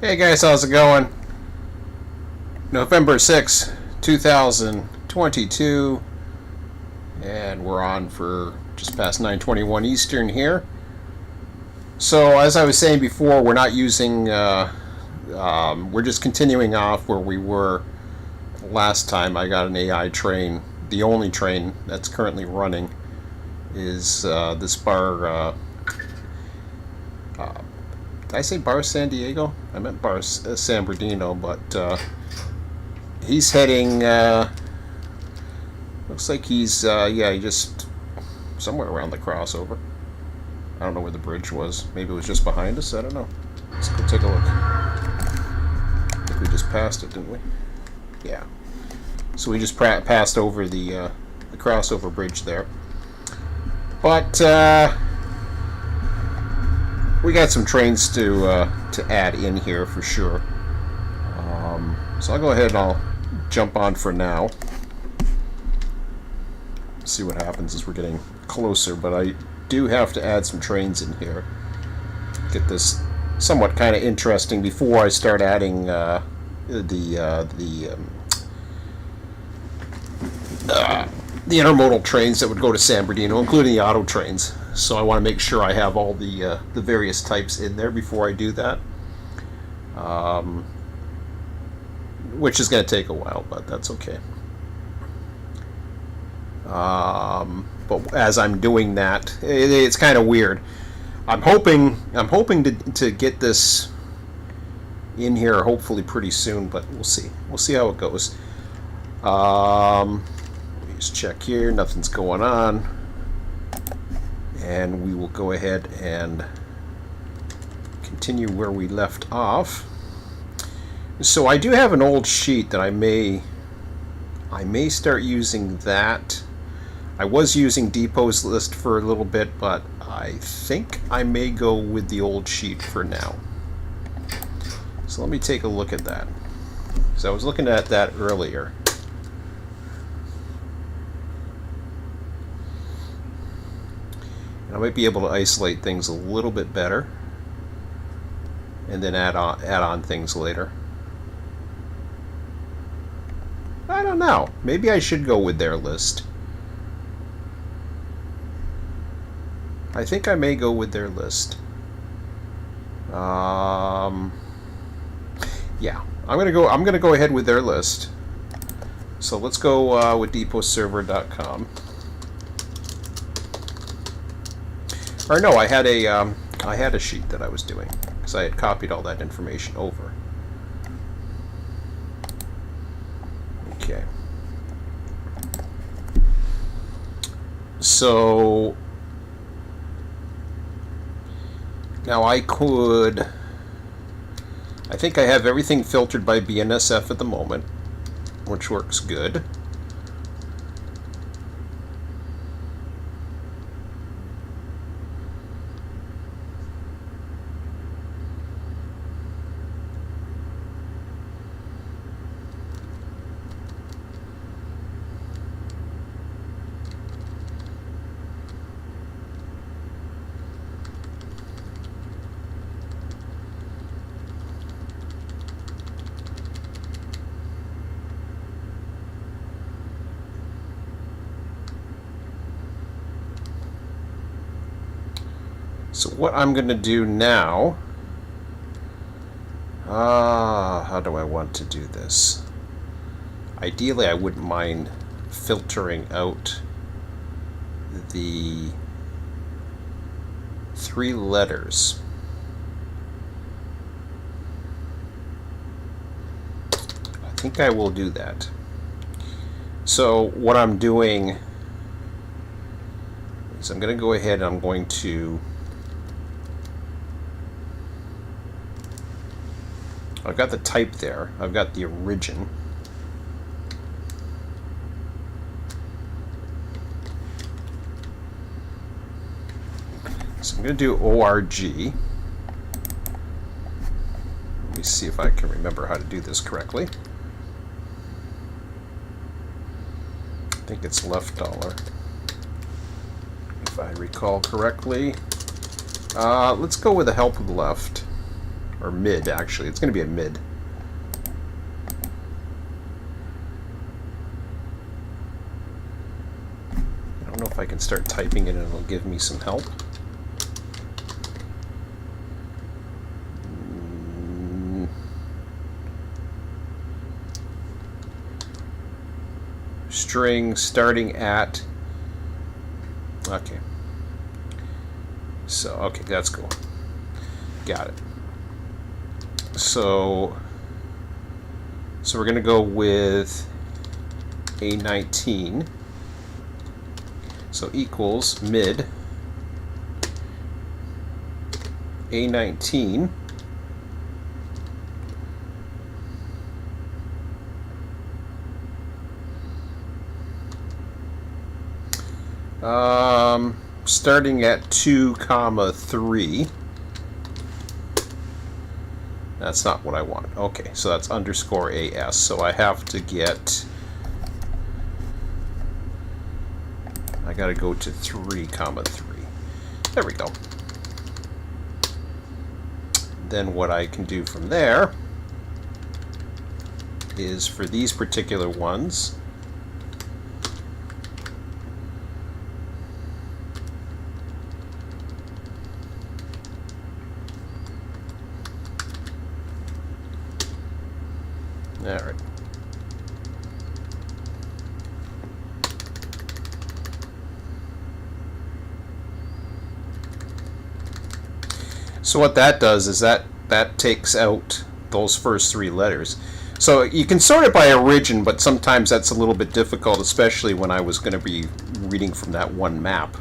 Hey guys, how's it going? November 6th, 2022, and we're on for just past 9:21 Eastern here. So, as I was saying before, we're not using, we're just continuing off where we were last time. I got an AI train. The only train that's currently running is this bar. Did I say Bar San Diego? I meant Bar San Bernardino, but he's heading. Looks like he's he just somewhere around the crossover. I don't know where the bridge was. Maybe it was just behind us. I don't know. Let's go take a look. I think we just passed it, didn't we? Yeah. So we just passed over the crossover bridge there. But we got some trains to add in here for sure. So I'll go ahead and I'll jump on for now. See what happens as we're getting closer, but I do have to add some trains in here. Get this somewhat kind of interesting before I start adding the intermodal trains that would go to San Bernardino, including the auto trains. So I want to make sure I have all the various types in there before I do that. Which is going to take a while, but that's okay. But as I'm doing that, it's kind of weird. I'm hoping to get this in here hopefully pretty soon, but we'll see. We'll see how it goes. Let me just check here. Nothing's going on, and we will go ahead and continue where we left off. So I do have an old sheet that I may start using that. I was using Depot's list for a little bit, but I think I may go with the old sheet for now. So let me take a look at that. So I was looking at that earlier. And I might be able to isolate things a little bit better and then add on things later. I don't know. Maybe I should go with their list. I think I may go with their list. Yeah, I'm gonna go ahead with their list. So let's go with depotserver.com. Or no, I had a sheet that I was doing because I had copied all that information over. Okay. So now I think I have everything filtered by BNSF at the moment, which works good. So what I'm going to do now, how do I want to do this? Ideally, I wouldn't mind filtering out the 3 letters. I think I will do that. So what I'm doing is I'm going to go ahead and I'm going to I've got the type there. I've got the origin. So I'm going to do ORG. Let me see if I can remember how to do this correctly. I think it's left dollar, if I recall correctly. Let's go with the help of left. or mid actually. It's going to be a mid. I don't know if I can start typing it and it'll give me some help. String starting at, okay, so okay, that's cool, got it. So we're gonna go with A19, so equals mid A19 starting at 2,3. That's not what I want. Okay, so that's underscore AS. So I have to get, I gotta go to 3,3. There we go. Then what I can do from there is for these particular ones, all right. So what that does is that takes out those first 3 letters. So you can sort it by origin, but sometimes that's a little bit difficult, especially when I was going to be reading from that one map.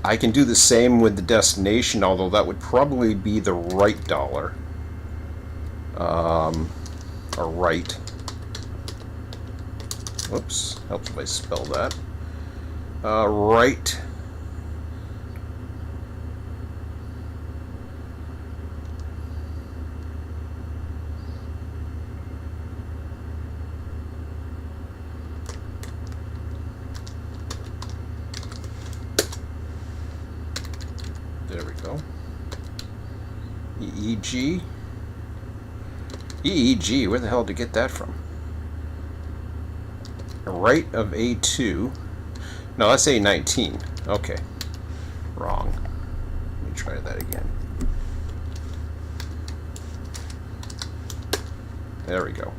I can do the same with the destination, although that would probably be the right dollar. Or right. Whoops, helps if I spell that. Right. There we go. EEG. EEG, where the hell did I get that from? Right of A2. No, that's A19. Okay. Wrong. Let me try that again. There we go.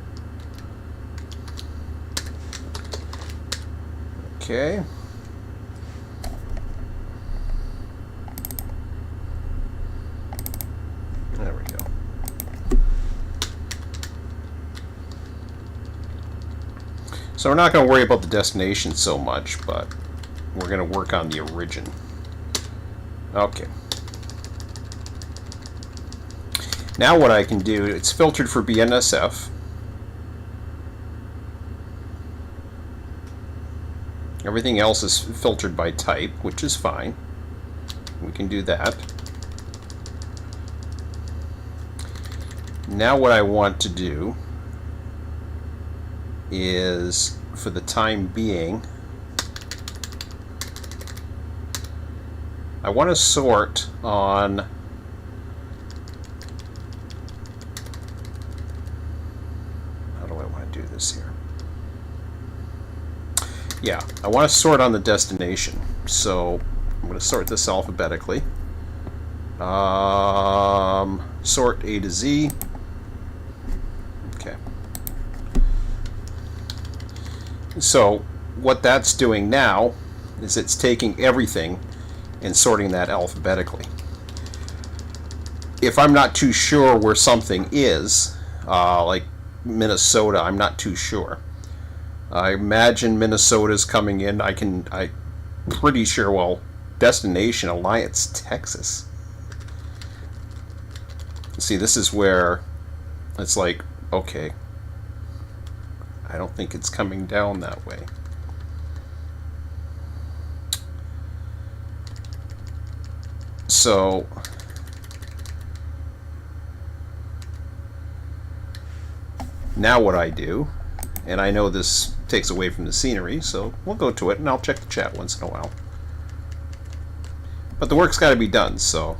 Okay. There we go. So we're not going to worry about the destination so much, but we're going to work on the origin. Okay. Now what I can do, it's filtered for BNSF. Everything else is filtered by type, which is fine. We can do that. Now what I want to do is, for the time being, I want to sort on how do I want to do this here? Yeah, I want to sort on the destination. So I'm going to sort this alphabetically. Sort A to Z. Okay. So what that's doing now is it's taking everything and sorting that alphabetically. If I'm not too sure where something is, like Minnesota, I'm not too sure. I imagine Minnesota's coming in. I'm pretty sure, well, destination, Alliance, Texas. See, this is where it's like, okay, I don't think it's coming down that way. So now what I do, and I know this takes away from the scenery, so we'll go to it and I'll check the chat once in a while. But the work's got to be done, so.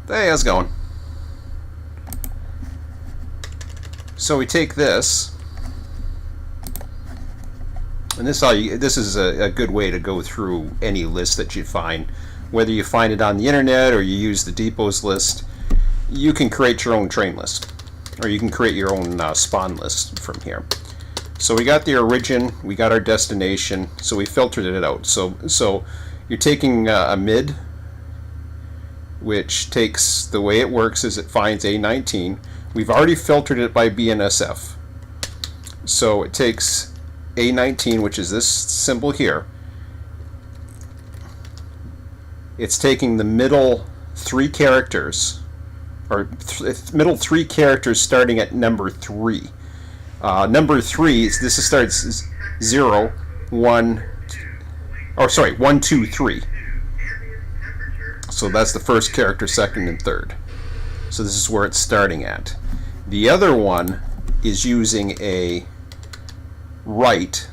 Hey, how's it going? So we take this, and this is a good way to go through any list that you find. Whether you find it on the internet or you use the depots list, you can create your own train list, or you can create your own spawn list from here. So we got the origin, we got our destination, so we filtered it out. So you're taking a mid, which takes, the way it works is it finds A19. We've already filtered it by BNSF. So it takes A19, which is this symbol here. It's taking the middle three characters, or middle three characters starting at number 3. Number 3, this starts 0, 1, or sorry, 1, 2, 3. So that's the first character, second, and third. So this is where it's starting at. The other one is using a right.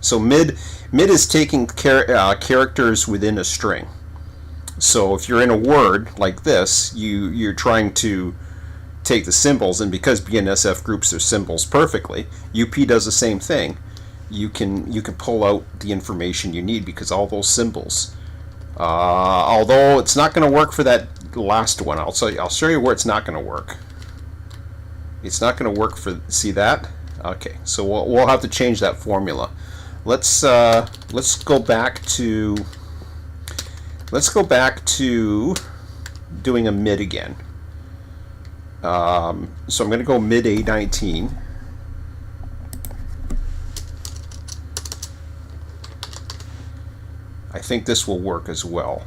So mid is taking characters within a string. So if you're in a word like this, you're trying to take the symbols, and because BNSF groups their symbols perfectly, UP does the same thing. You can pull out the information you need because all those symbols. Although it's not going to work for that last one. I'll show you where it's not going to work. It's not going to work for, see that? Okay, so we'll have to change that formula. Let's go back to doing a mid again. So I'm going to go mid A19. I think this will work as well.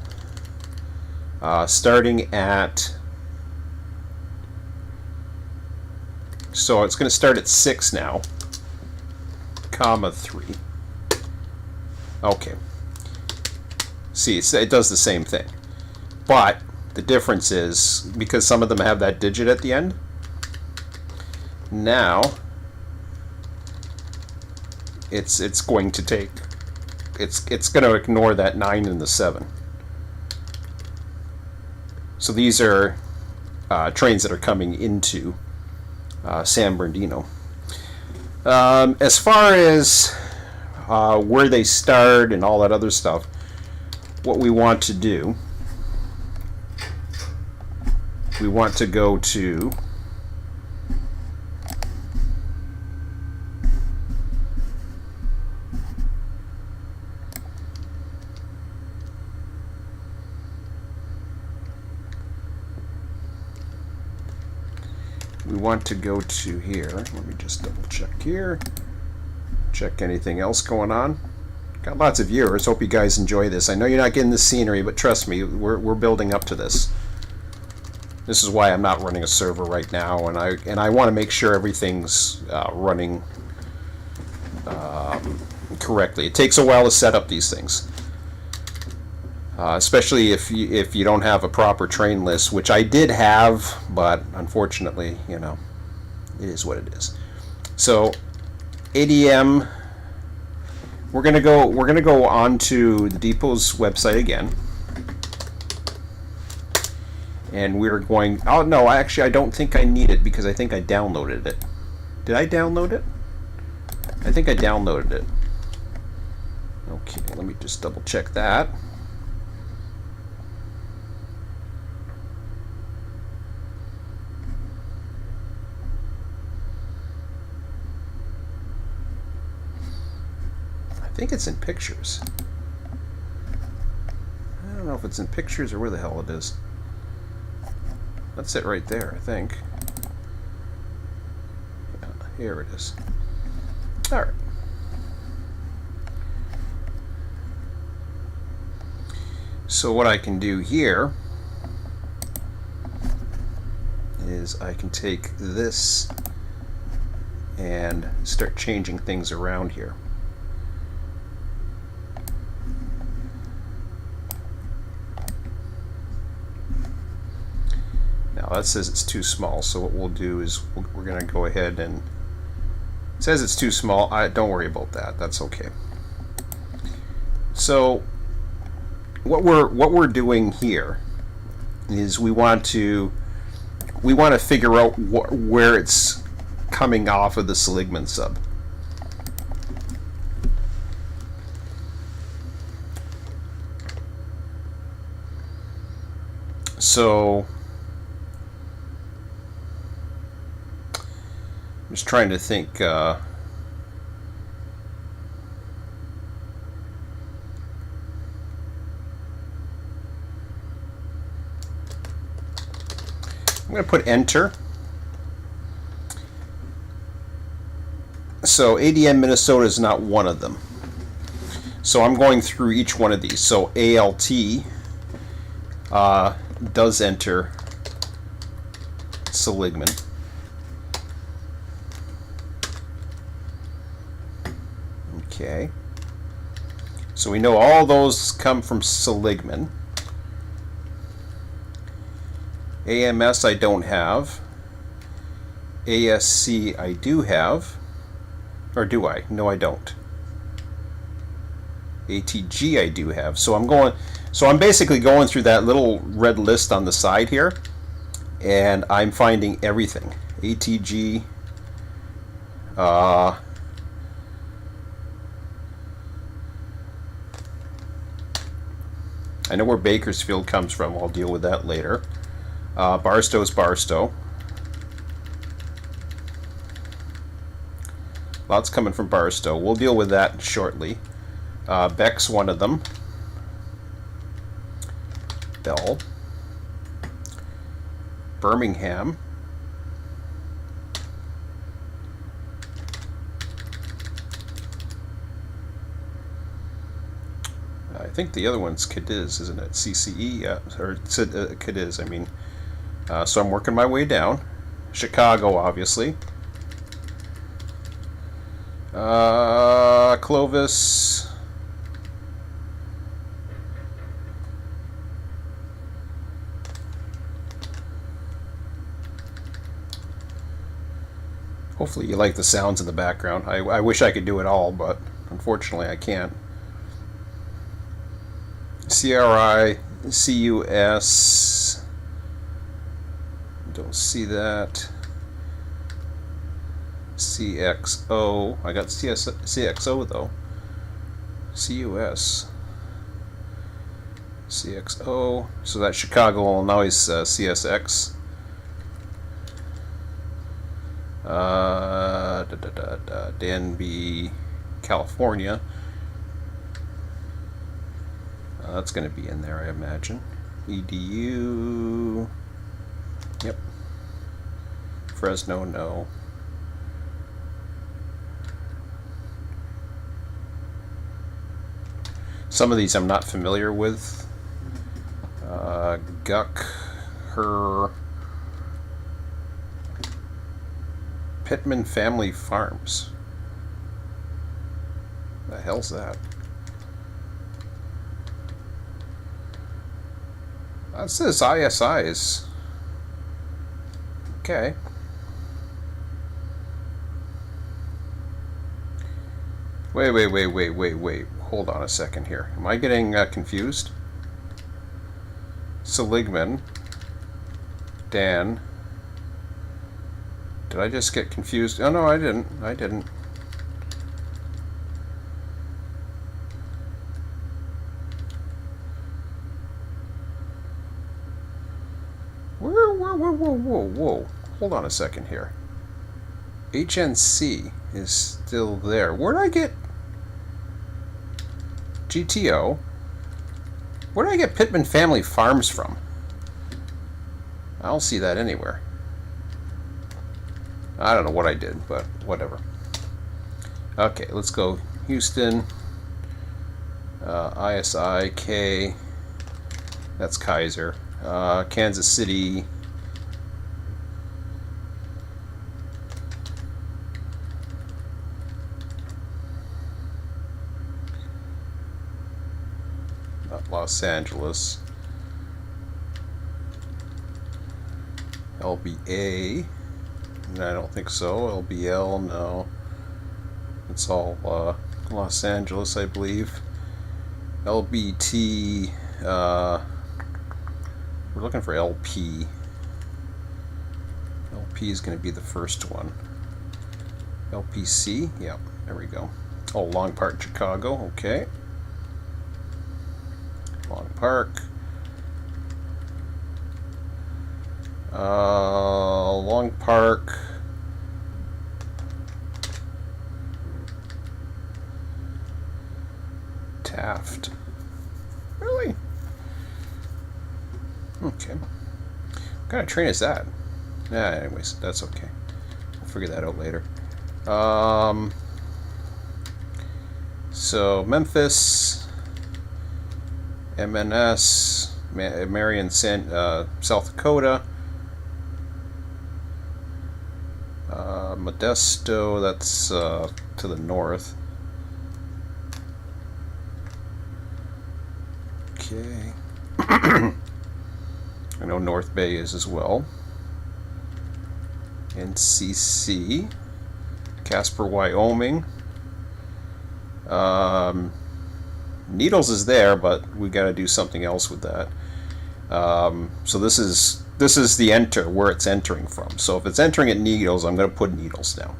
Starting at, so it's going to start at 6 now, comma 3. Okay. See, it does the same thing, but the difference is because some of them have that digit at the end. Now it's going to take, it's going to ignore that 9 and the 7. So these are trains that are coming into San Bernardino. As far as where they start and all that other stuff, what we want to do, we want to go to here. Let me just double check here. Check anything else going on. Got lots of viewers. Hope you guys enjoy this. I know you're not getting the scenery, but trust me, we're building up to this. This is why I'm not running a server right now, and I want to make sure everything's running correctly. It takes a while to set up these things, especially if you don't have a proper train list, which I did have, but unfortunately, you know, it is what it is. So ADM, we're gonna go onto the depot's website again. And we're going, oh no, actually I don't think I need it because I think I downloaded it. Did I download it? I think I downloaded it. Okay, let me just double check that. I think it's in pictures. I don't know if it's in pictures or where the hell it is. That's it right there, I think. Yeah, here it is. All right. So what I can do here is I can take this and start changing things around here. That says it's too small, so what we'll do is we're going to go ahead and, it says it's too small. Don't worry about that, that's okay. So what we're doing here is we want to figure out where it's coming off of the Seligman sub. So I'm just trying to think. I'm going to put enter. So ADM Minnesota is not one of them. So I'm going through each one of these. So ALT does enter Seligman. Okay. So we know all those come from Seligman. AMS I don't have. ASC I do have. Or do I? No, I don't. ATG I do have. So I'm basically going through that little red list on the side here, and I'm finding everything. ATG, I know where Bakersfield comes from. I'll deal with that later. Barstow's Barstow. Lots coming from Barstow. We'll deal with that shortly. Beck's one of them. Bell. Birmingham. I think the other one's Cadiz, isn't it? CCE, yeah, or Cadiz, I mean. So I'm working my way down. Chicago, obviously. Clovis. Hopefully you like the sounds in the background. I wish I could do it all, but unfortunately I can't. CRI, CUS. Don't see that. CXO. I got CXO though. CUS. CXO. So that's Chicago, Illinois, CSX. Danby, California. That's going to be in there, I imagine. EDU. Yep. Fresno, no. Some of these I'm not familiar with. Guck, Her, Pittman Family Farms. The hell's that? That says ISIs. Okay. Wait. Hold on a second here. Am I getting confused? Seligman. Dan. Did I just get confused? Oh no, I didn't. Whoa. Hold on a second here. HNC is still there. Where did I get GTO? Where did I get Pittman Family Farms from? I don't see that anywhere. I don't know what I did, but whatever. Okay, let's go. Houston, ISI, K, that's Kaiser, Kansas City, not Los Angeles, LBA, I don't think so. LBL, no. It's all Los Angeles, I believe. LBT, we're looking for LP. LP is going to be the first one. LPC, yeah, there we go. Oh, Long Park, Chicago, okay. Long Park. Long Park. Taft. Really? Okay. What kind of train is that? Yeah, anyways, that's okay. We'll figure that out later. So Memphis, MNS, Marion, South Dakota, Modesto, that's to the north. Okay. I know North Bay is as well. NCC, Casper, Wyoming. Needles is there, but we got to do something else with that. So this is the enter, where it's entering from. So if it's entering at Needles, I'm going to put Needles down.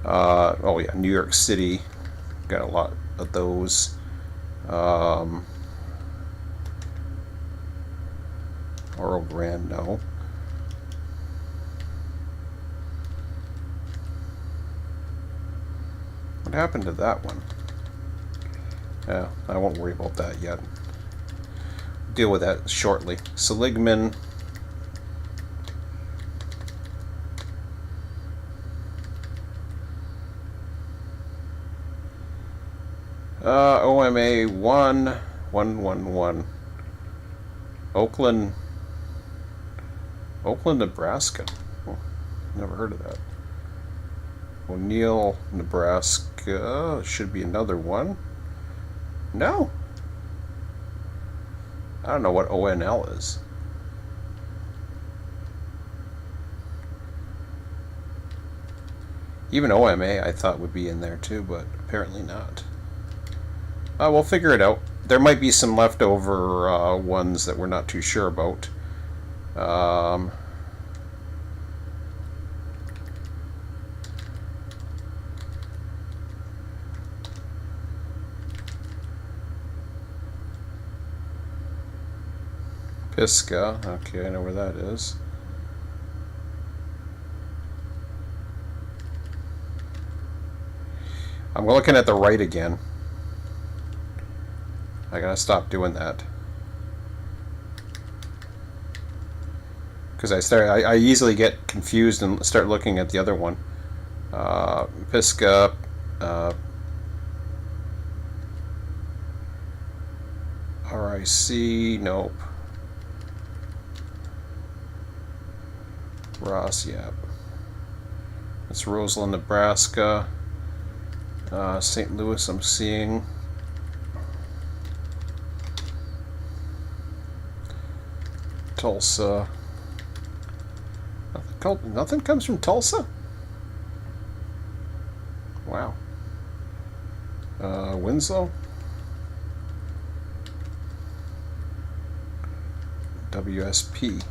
Oh yeah, New York City, got a lot of those. Oro Grande, no. What happened to that one? Yeah, I won't worry about that yet. Deal with that shortly. Seligman. OMA 1111. Oakland, Nebraska. Oh, never heard of that. O'Neill, Nebraska. Should be another one. No. I don't know what ONL is. Even OMA I thought would be in there too, but apparently not. We'll figure it out. There might be some leftover ones that we're not too sure about. Pisgah, okay, I know where that is. I'm looking at the right again. I gotta stop doing that. Because I easily get confused and start looking at the other one. Pisgah, RIC, nope. Ross, yep. It's Roseland, Nebraska. St. Louis, I'm seeing. Tulsa. Nothing comes from Tulsa? Wow. Winslow. WSP.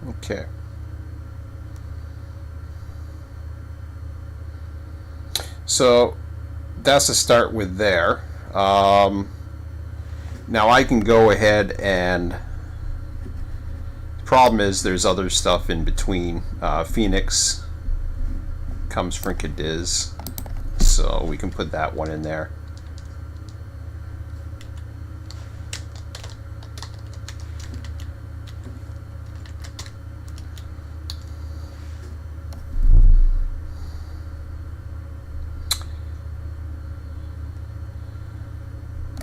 Okay. So that's to start with there. Now I can go ahead and the problem is there's other stuff in between. Phoenix comes from Cadiz, so we can put that one in there.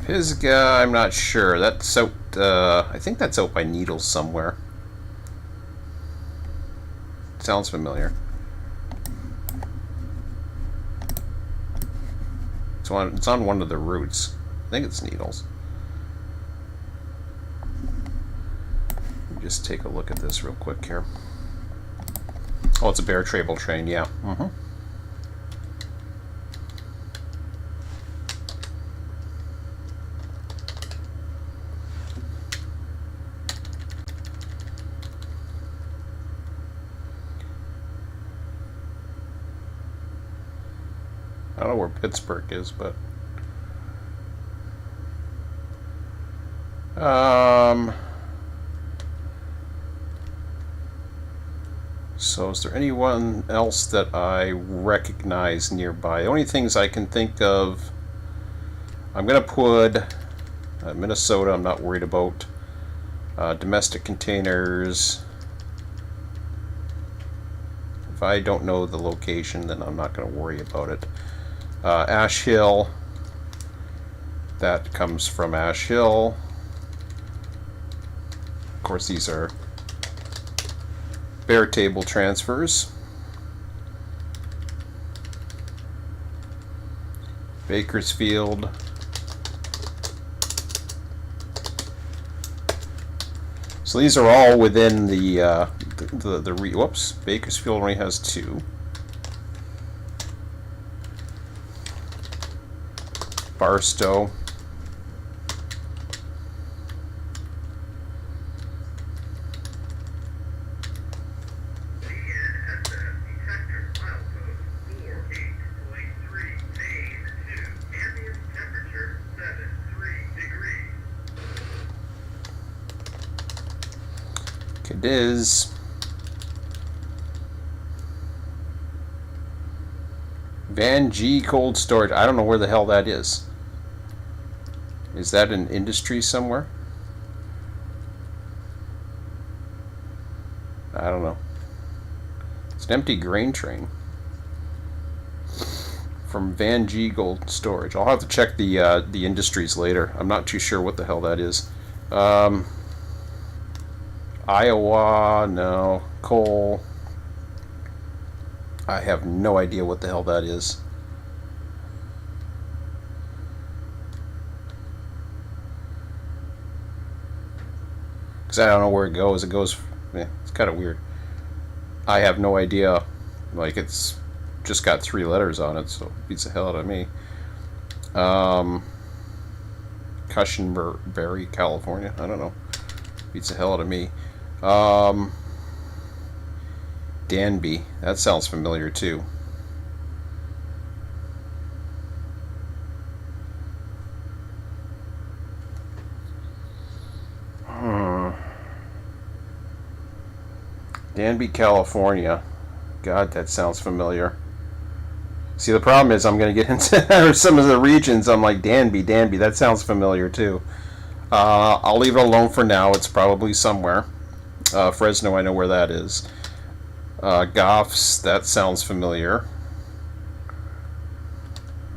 Pisgah, I'm not sure. That's out, I think that's out by Needles somewhere. Sounds familiar. It's on one of the routes. I think it's Needles. Let me just take a look at this real quick here. Oh, it's a Bear Trable train, yeah. don't know where Pittsburgh is, but so is there anyone else that I recognize nearby? The only things I can think of, I'm gonna put Minnesota. I'm not worried about domestic containers. If I don't know the location, then I'm not going to worry about it. Ash Hill, that comes from Ash Hill. Of course, these are bare table transfers. Bakersfield. So these are all within the whoops, Bakersfield only has 2. Barstow. Cadiz. Van G Cold Storage. I don't know where the hell that is. Is that an industry somewhere? I don't know. It's an empty grain train from Van G Cold Storage. I'll have to check the industries later. I'm not too sure what the hell that is. Iowa, no. Coal. I have no idea what the hell that is. Because I don't know where it goes. It goes, it's kind of weird. I have no idea. Like, it's just got 3 letters on it, so it beats the hell out of me. Cushenberry, California. I don't know. Beats the hell out of me. Danby. That sounds familiar too. Danby, California. God, that sounds familiar. See, the problem is I'm going to get into some of the regions. I'm like, Danby, that sounds familiar too. I'll leave it alone for now. It's probably somewhere. Fresno, I know where that is. Goffs, that sounds familiar.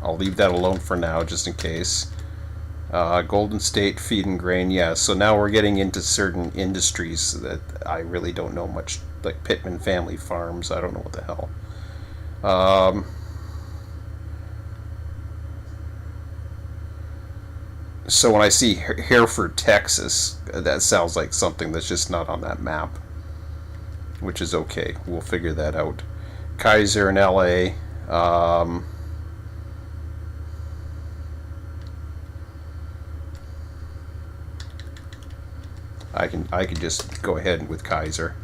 I'll leave that alone for now, just in case. Golden State Feed and Grain, yeah. So now we're getting into certain industries that I really don't know much, like Pittman Family Farms. I don't know what the hell. So when I see Hereford, Texas, that sounds like something that's just not on that map, which is okay. We'll figure that out. Kaiser in LA. I can just go ahead with Kaiser.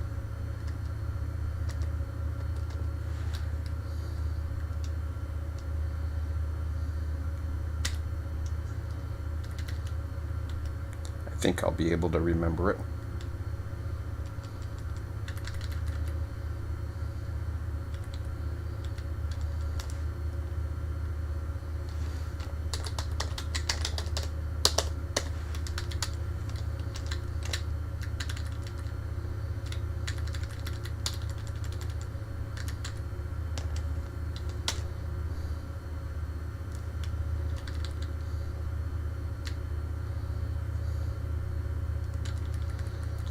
I think I'll be able to remember it.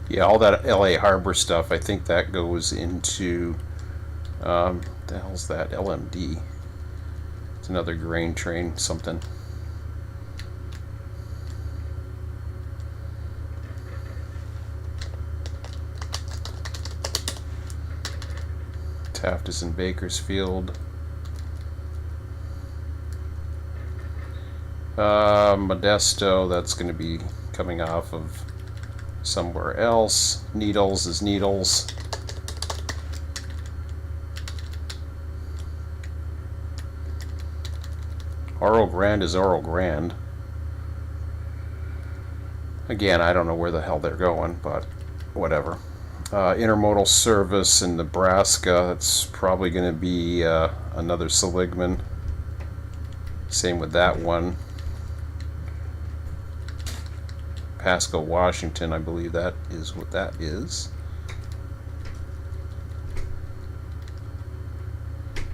Yeah, all that LA Harbor stuff, I think that goes into, the hell's that? LMD. It's another grain train, something. Taft is in Bakersfield. Modesto, that's going to be coming off of somewhere else. Needles is Needles. Oro Grande is Oro Grande. Again, I don't know where the hell they're going, but whatever. Intermodal service in Nebraska, that's probably going to be another Seligman. Same with that one. Pasco, Washington, I believe that is what that is.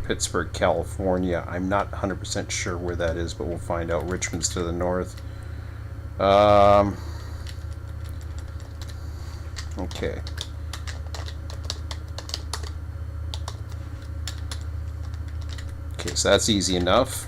Pittsburgh, California, I'm not 100% sure where that is, but we'll find out. Richmond's to the north. Okay. Okay, so that's easy enough.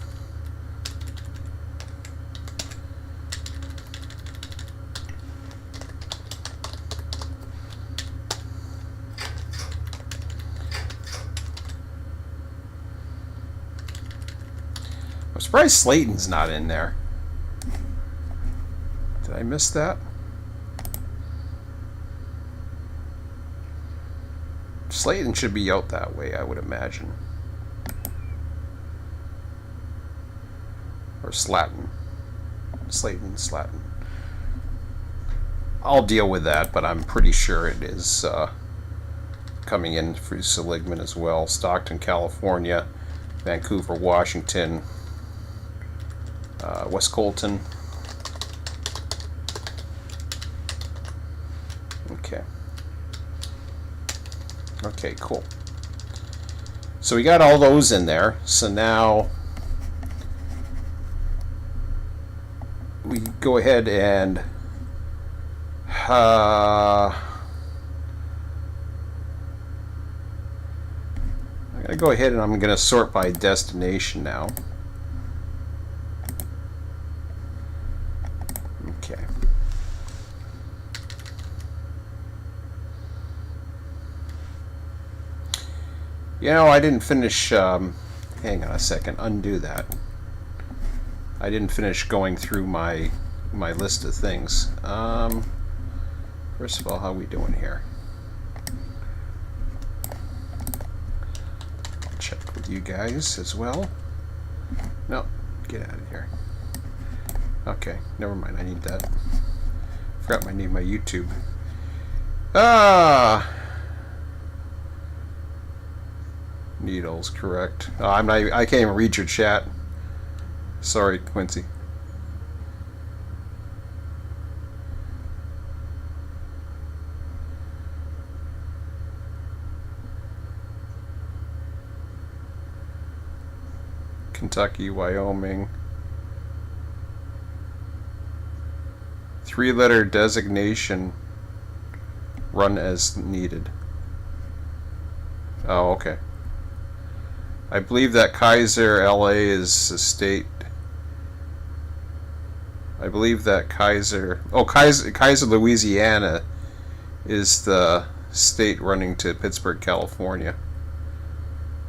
I'm surprised Slayton's not in there. Did I miss that? Slayton should be out that way, I would imagine. Or Slatton. Slayton, Slatton. I'll deal with that, but I'm pretty sure it is coming in through Seligman as well. Stockton, California. Vancouver, Washington. West Colton. Okay. Okay, cool. So we got all those in there. So now we go ahead and I'm going to go ahead and I'm going to sort by destination now. Okay. You know, I didn't finish, hang on a second, undo that. I didn't finish going through my list of things. First of all, how are we doing here? I'll check with you guys as well. No, get out of here. Okay, never mind, I need that. Forgot I need my YouTube. Needles, correct. I can't even read your chat. Sorry, Quincy. Kentucky, Wyoming. 3-letter designation. Run as needed. Oh, okay. I believe that Kaiser, LA is a state. I believe that Kaiser, Louisiana is the state running to Pittsburgh, California.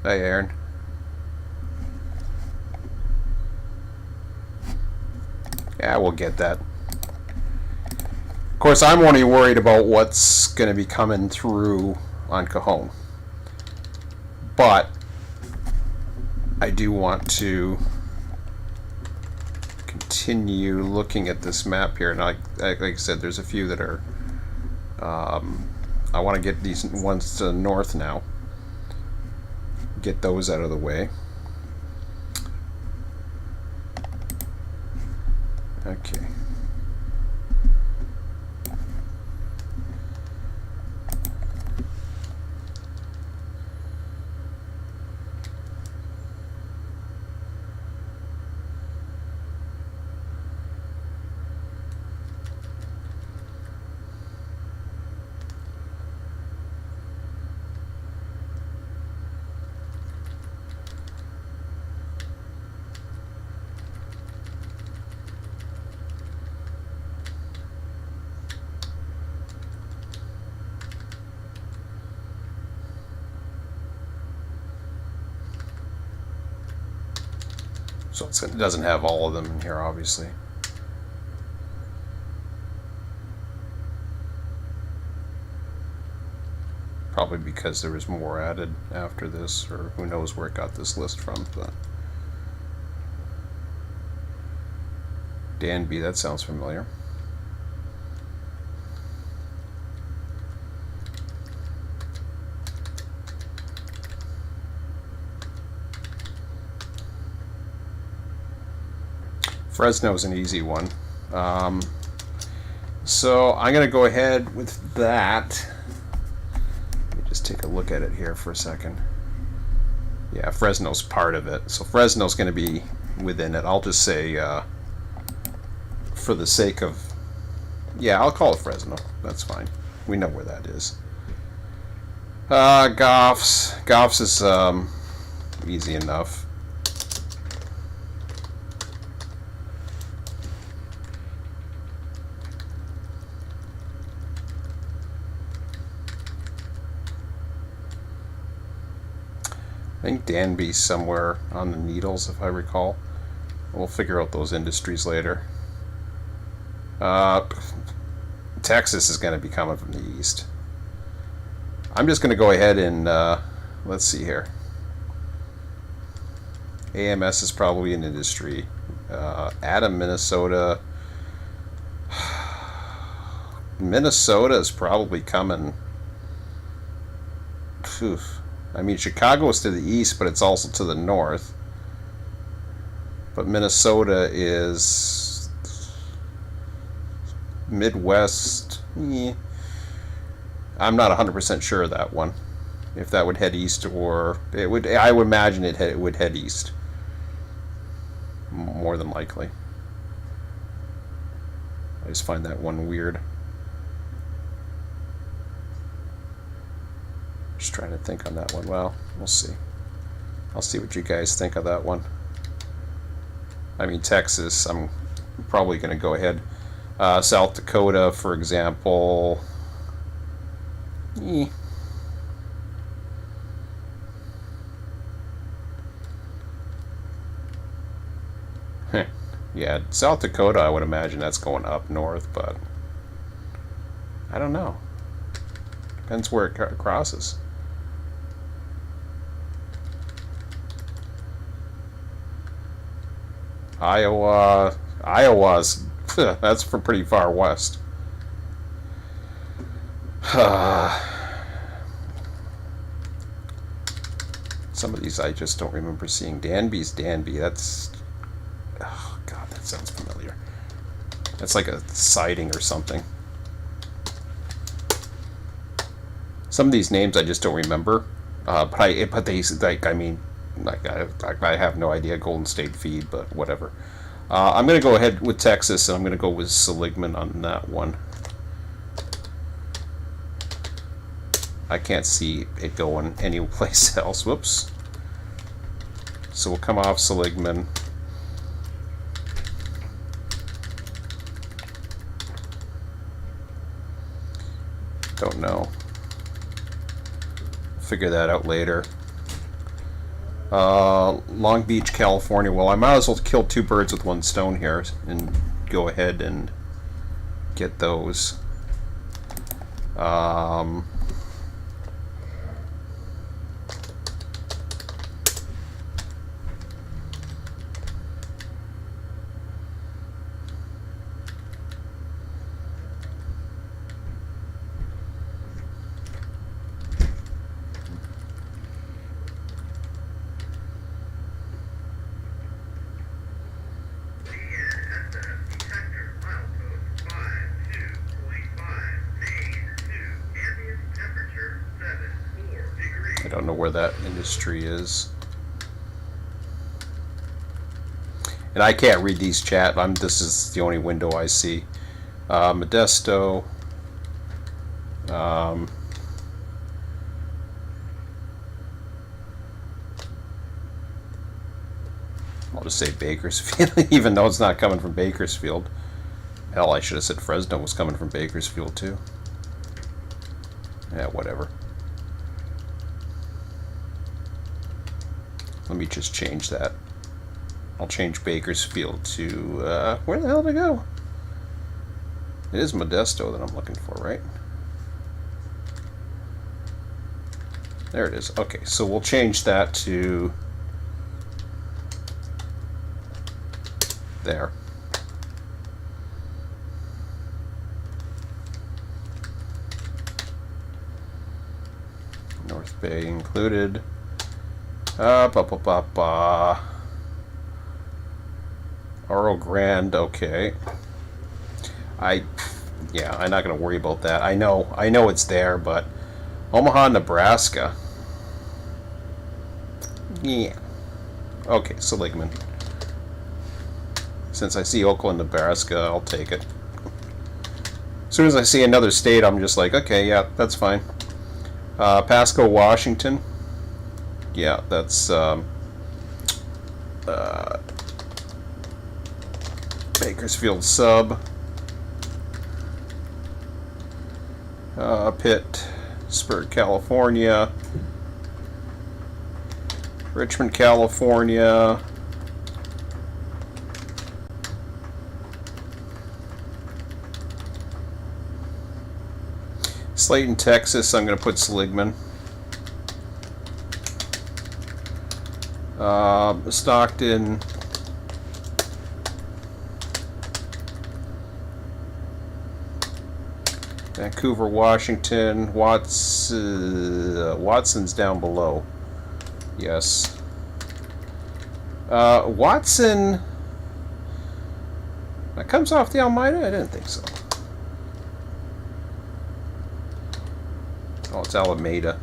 Hi, Aaron. Yeah, we'll get that. Of course, I'm only worried about what's going to be coming through on Cajon. But I do want to continue looking at this map here, and like I said, there's a few that are I want to get these ones to the north now, get those out of the way. Okay. So it doesn't have all of them in here, obviously. Probably because there was more added after this, or who knows where it got this list from. But Danby, that sounds familiar. Fresno's an easy one. So I'm going to go ahead with that. Let me just take a look at it here for a second. Yeah, Fresno's part of it. So Fresno's going to be within it. I'll just say, for the sake of... Yeah, I'll call it Fresno. That's fine. We know where that is. Goffs. Goffs is easy enough. I think Danby's somewhere on the Needles, if I recall. We'll figure out those industries later. Texas is going to be coming from the east. I'm just going to go ahead and, let's see here. AMS is probably an industry. Adam, Minnesota. Minnesota is probably coming. Phew. I mean, Chicago is to the east, but it's also to the north. But Minnesota is Midwest. Yeah. I'm not 100% sure of that one. If that would head east, or it would, I would imagine it would head east. More than likely. I just find that one weird. Just trying to think on that one. Well, we'll see. I'll see what you guys think of that one. I mean, Texas, I'm probably going to go ahead. South Dakota, for example. Yeah, South Dakota, I would imagine that's going up north, but I don't know. Depends where it crosses. Iowa's that's for pretty far west. Some of these I just don't remember seeing. Danby's Danby. That's, oh god, that sounds familiar. That's like a siding or something. Some of these names I just don't remember. But they, like, I mean, like I have no idea. Golden State Feed, but whatever. I'm going to go ahead with Texas, and I'm going to go with Seligman on that one. I can't see it going anyplace else. Whoops. So we'll come off Seligman. Don't know. Figure that out later. Long Beach, California. Well, I might as well kill two birds with one stone here and go ahead and get those. I don't know where that industry is. And I can't read these chat. This is the only window I see. Modesto. I'll just say Bakersfield, even though it's not coming from Bakersfield. Hell, I should have said Fresno was coming from Bakersfield too. Yeah, whatever. Let me just change that. I'll change Bakersfield to, where the hell did it go? It is Modesto that I'm looking for, right? There it is. Okay, so we'll change that to there. North Bay included. Oro Grande, okay. Yeah, I'm not gonna worry about that. I know it's there, but Omaha, Nebraska. Yeah. Okay, Seligman. Since I see Oakland, Nebraska, I'll take it. As soon as I see another state, I'm just like, okay, yeah, that's fine. Pasco, Washington. Yeah, that's Bakersfield sub. Pittsburgh, California. Richmond, California. Slayton, Texas, I'm going to put Seligman. Stockton. Vancouver, Washington. Watson's down below. Yes. Watson. That comes off the Almeida? I didn't think so. Oh, it's Alameda.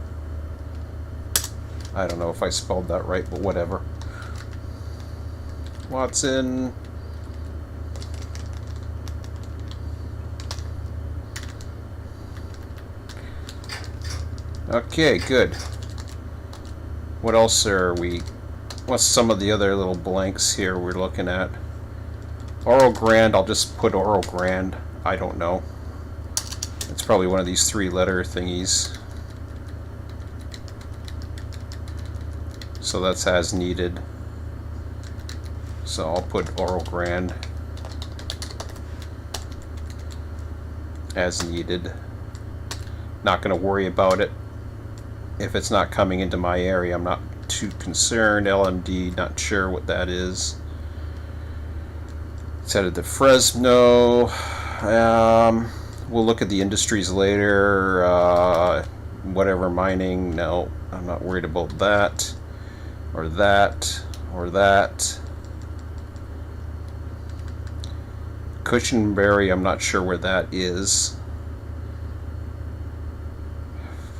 I don't know if I spelled that right, but whatever. Watson. Okay, good. What else are we... What's some of the other little blanks here we're looking at? Oro Grande, I'll just put Oro Grande. I don't know. It's probably one of these 3-letter thingies. So that's as needed. So I'll put Oro Grande as needed. Not going to worry about it. If it's not coming into my area, I'm not too concerned. LMD, not sure what that is. It's headed to Fresno. We'll look at the industries later. Whatever, mining, no, I'm not worried about that. Or that. Or that. Cushionberry, I'm not sure where that is.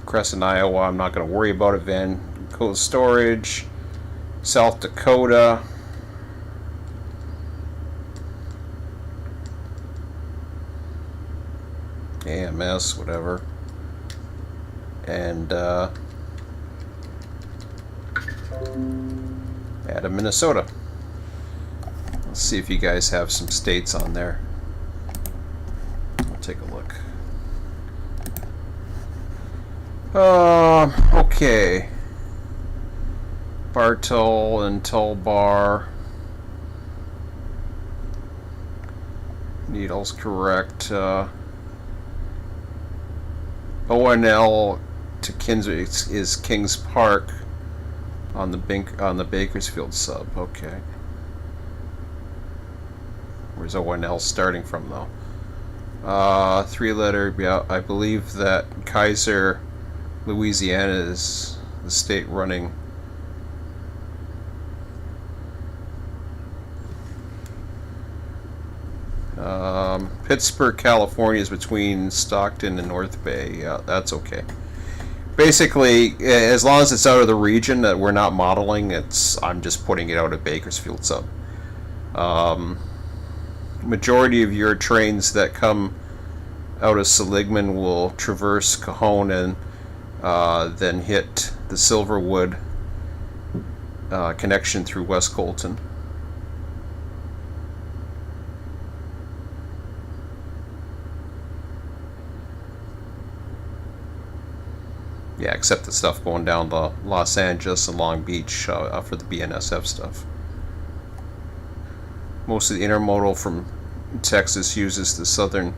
Crescent, Iowa, I'm not going to worry about it. Van Cold Storage, South Dakota, AMS, whatever, and add a Minnesota. Let's see if you guys have some states on there. I'll take a look. Okay. Bartol and Tulbar. Needles correct. ONL to Kings is Kings Park on the Bakersfield sub. Okay. Where's ONL starting from though? 3-letter. Yeah, I believe that Kaiser, Louisiana is the state running. Pittsburgh, California is between Stockton and North Bay. Yeah, that's okay. Basically, as long as it's out of the region that we're not modeling, I'm just putting it out at Bakersfield sub. Majority of your trains that come out of Seligman will traverse Cajon and then hit the Silverwood connection through West Colton. Yeah, except the stuff going down to Los Angeles and Long Beach for the BNSF stuff. Most of the intermodal from Texas uses the Southern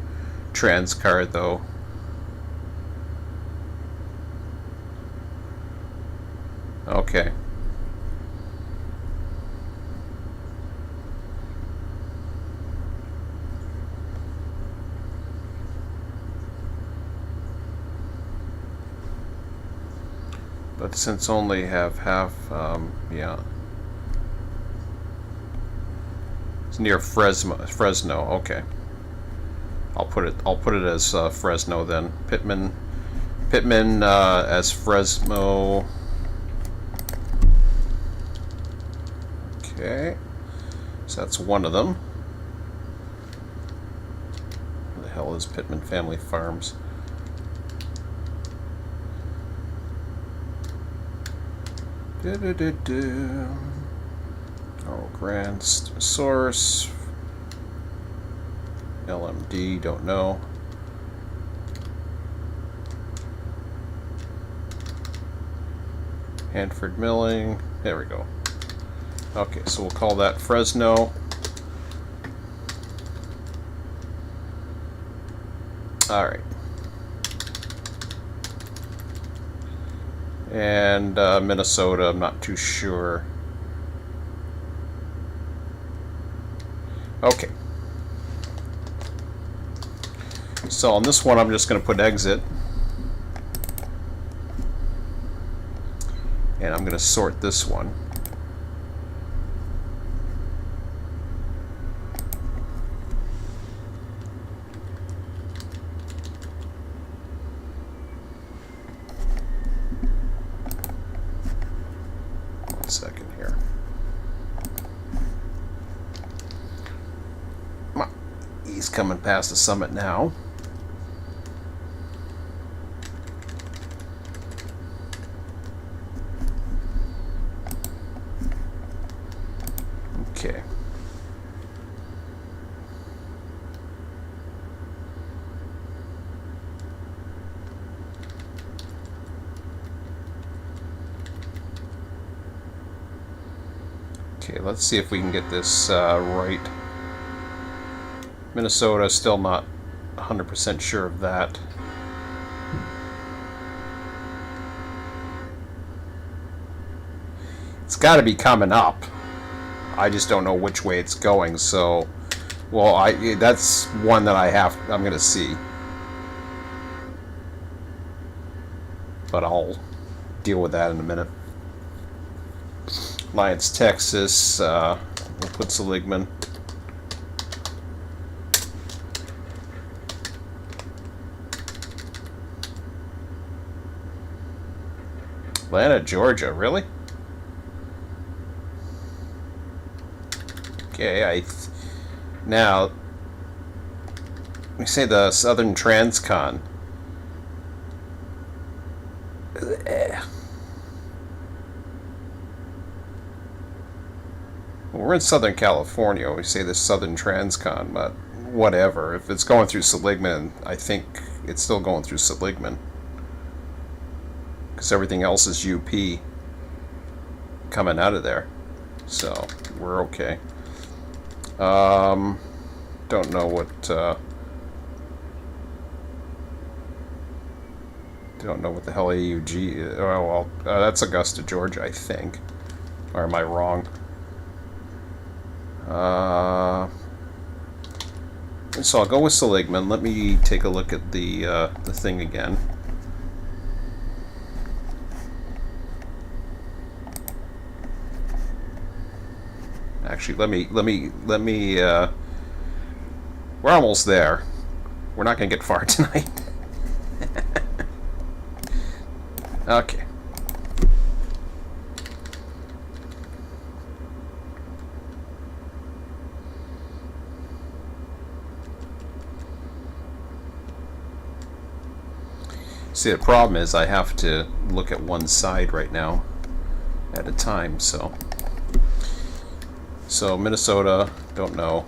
Trans card, though. Okay. But since only have half, yeah. It's near Fresno, okay. I'll put it as Fresno then. Pittman as Fresno. Okay. So that's one of them. Where the hell is Pittman Family Farms? Oh, Grand Source. LMD, don't know. Hanford Milling. There we go. Okay, so we'll call that Fresno. Alright. And Minnesota, I'm not too sure. Okay. So on this one, I'm just going to put exit. And I'm going to sort this one. Second here. He's coming past the summit now. Okay. Okay, let's see if we can get this right. Minnesota, still not 100% sure of that. It's got to be coming up. I just don't know which way it's going, so... Well, that's one that I'm going to see. But I'll deal with that in a minute. Alliance, Texas, we'll put Seligman. Atlanta, Georgia, really? Okay, now, we say the Southern Transcon. We're in Southern California. We say the Southern Transcon, but whatever. If it's going through Seligman, I think it's still going through Seligman. Because everything else is UP coming out of there. So, we're okay. Don't know what... don't know what the hell AUG is. Oh, well, that's Augusta, Georgia, I think. Or am I wrong? So I'll go with Seligman. Let me take a look at the thing again. Actually, let me we're almost there. We're not gonna get far tonight. Okay. See, the problem is I have to look at one side right now at a time, so Minnesota, don't know.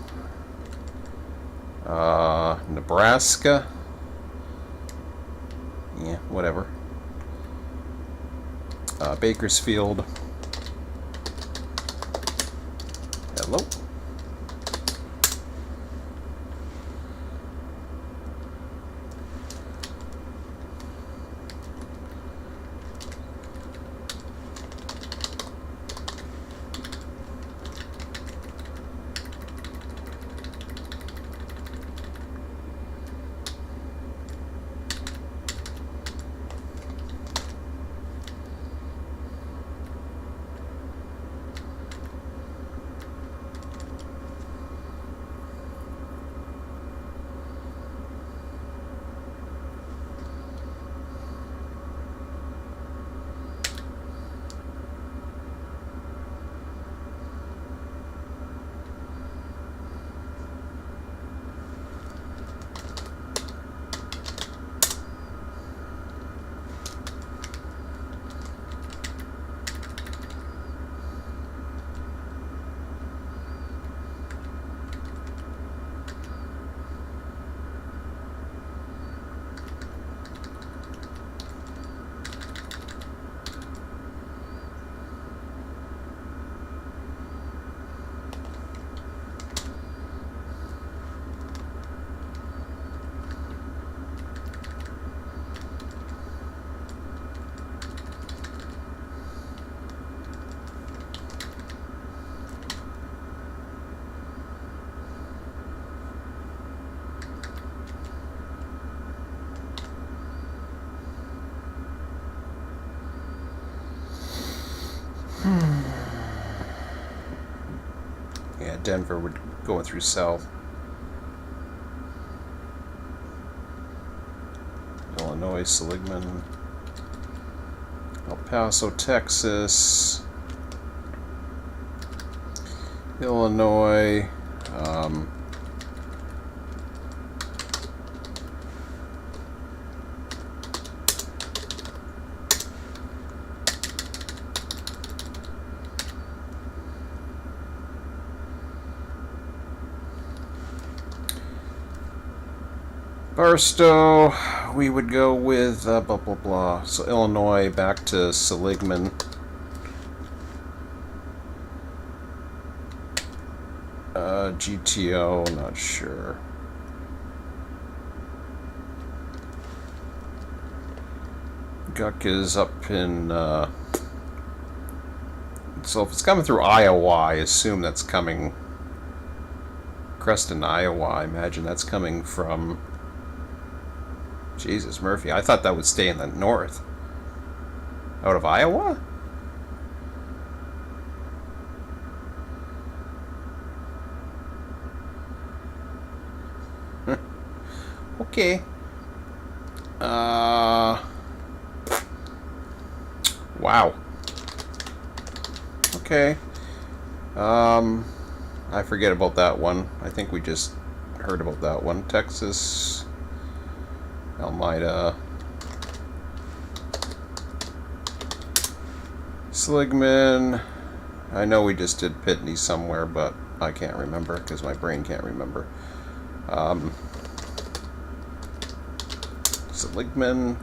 Nebraska, yeah, whatever. Bakersfield, hello. Yeah, Denver would go through south. Illinois, Seligman, El Paso, Texas, Illinois, Barstow, we would go with blah blah blah. So Illinois back to Seligman. GTO, not sure. Guck is up in. So if it's coming through Iowa, I assume that's coming. Creston, Iowa. I imagine that's coming from. Jesus, Murphy. I thought that would stay in the north. Out of Iowa? Okay. Wow. Okay. I forget about that one. I think we just heard about that one. Texas. Almeida. Seligman. I know we just did Pitney somewhere, but I can't remember because my brain can't remember. Seligman.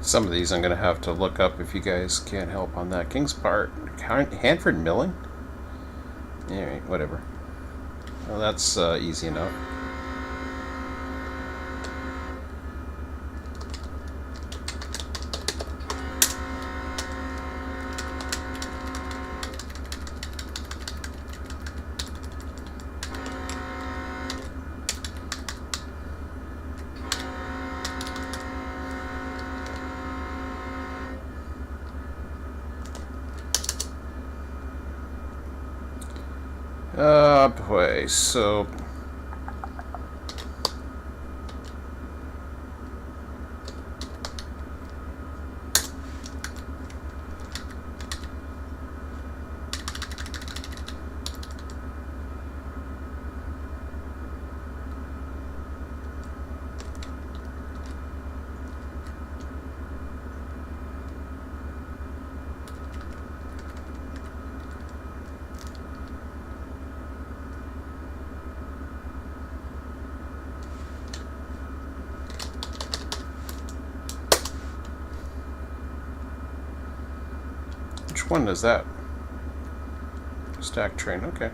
Some of these I'm going to have to look up if you guys can't help on that. Kings Park, Hanford Milling? Alright, whatever. Well, that's easy enough. Boy, so which one is that? Stack train, okay.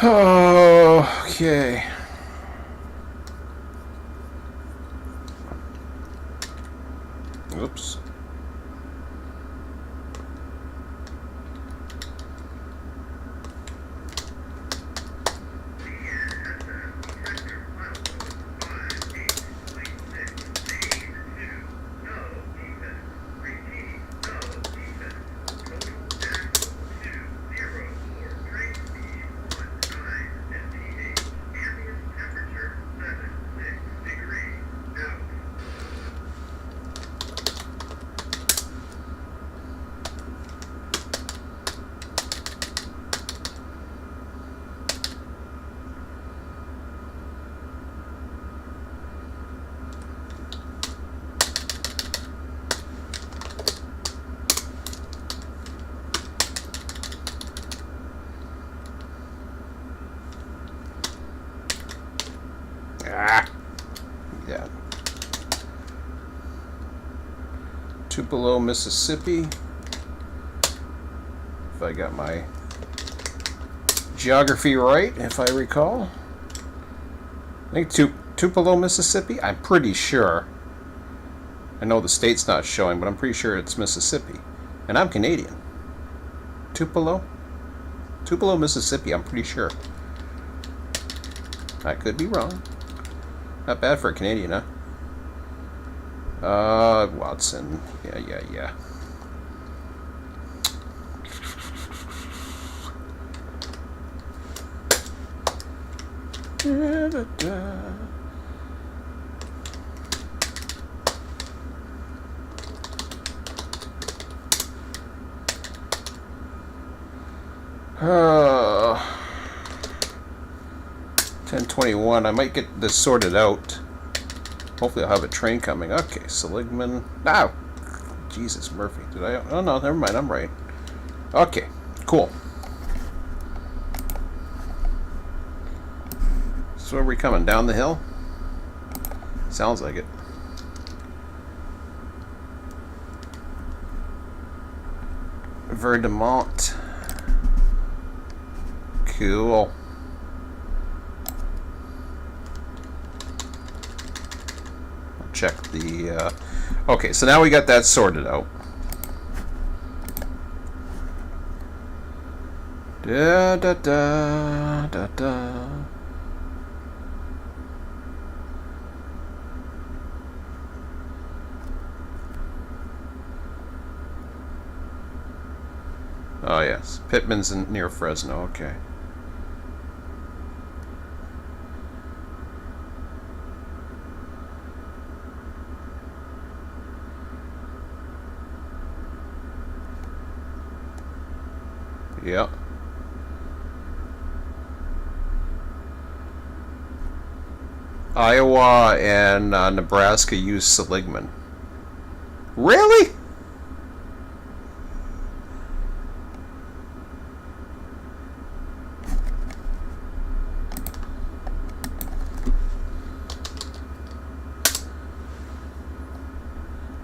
Okay. Oops. Ah, yeah. Tupelo, Mississippi. If I got my geography right, if I recall. I think Tupelo, Mississippi? I'm pretty sure. I know the state's not showing, but I'm pretty sure it's Mississippi. And I'm Canadian. Tupelo? Tupelo, Mississippi, I'm pretty sure. I could be wrong. Not bad for a Canadian, huh? Watson. Yeah. Uh, 10:21. I might get this sorted out. Hopefully I'll have a train coming. Okay, Seligman. Ow! Jesus, Murphy. Did I? Oh no, never mind. I'm right. Okay, cool. So are we coming down the hill? Sounds like it. Verdemont. Cool. Check the okay, so now we got that sorted out. Da da da da da. Oh yes, Pittman's near Fresno. Okay. Yep. Iowa and Nebraska use Seligman. Really?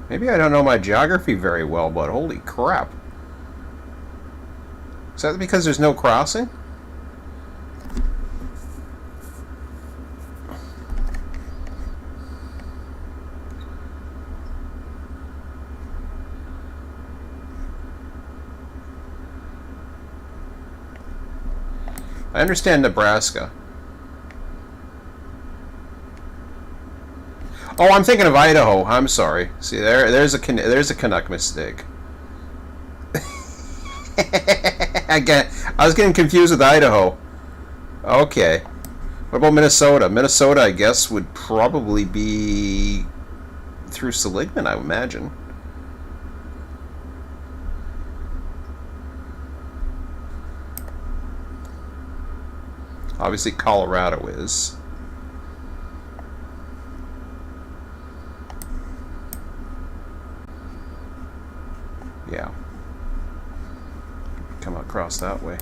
Maybe I don't know my geography very well, but holy crap. Is that because there's no crossing? I understand Nebraska. Oh, I'm thinking of Idaho. I'm sorry. See, there's a Canuck mistake. I was getting confused with Idaho. Okay. What about Minnesota? Minnesota, I guess, would probably be through Seligman, I would imagine. Obviously, Colorado is. Yeah. Come across that way.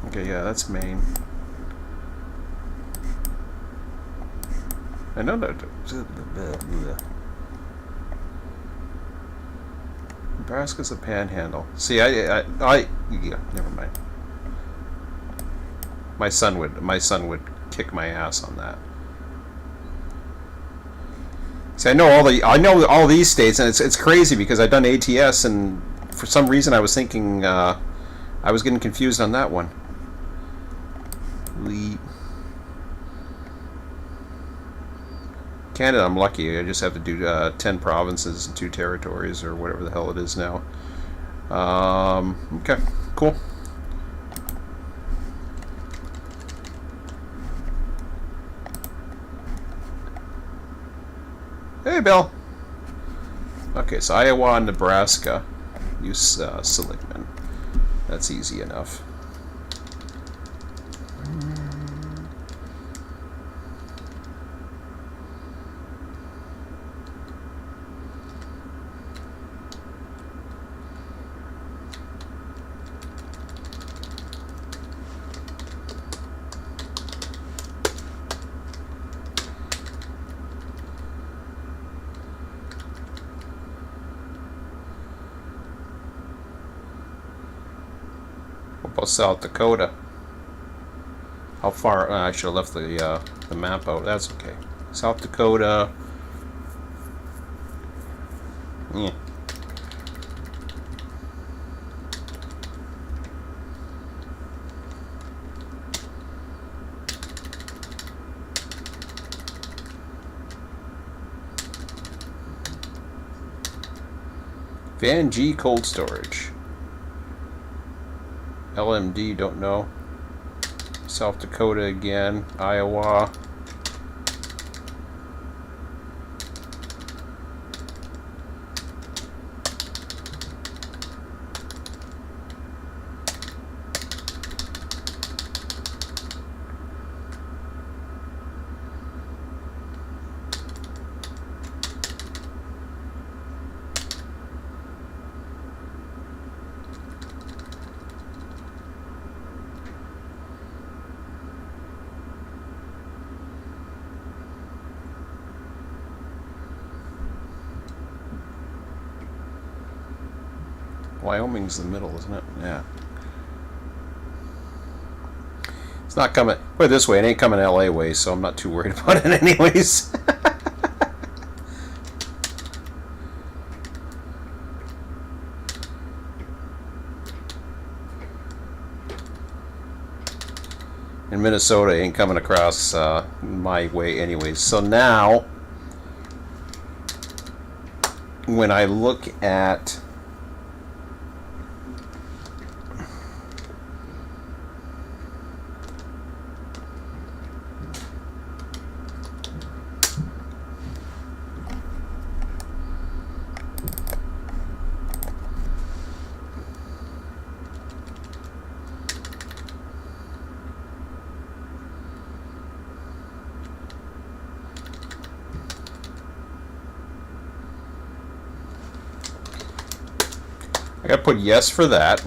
Okay, yeah, that's Maine. I know that. Nebraska's a panhandle. See, yeah, never mind. My son would kick my ass on that. See, I know all these states, and it's crazy because I've done ATS, and for some reason I was thinking I was getting confused on that one. Canada, I'm lucky. I just have to do 10 provinces and 2 territories, or whatever the hell it is now. Okay, cool. Hey, Bill. Okay, so Iowa and Nebraska use Seligman. That's easy enough. What about South Dakota? How far? I should have left the map out. That's okay. South Dakota. Yeah. Van G cold storage. LMD, don't know. South Dakota again. Iowa. Wyoming's the middle, isn't it? Yeah. It's not coming. Put it this way, it ain't coming LA way, so I'm not too worried about it anyways. And Minnesota ain't coming across my way anyways. So now, when I look at I gotta put yes for that.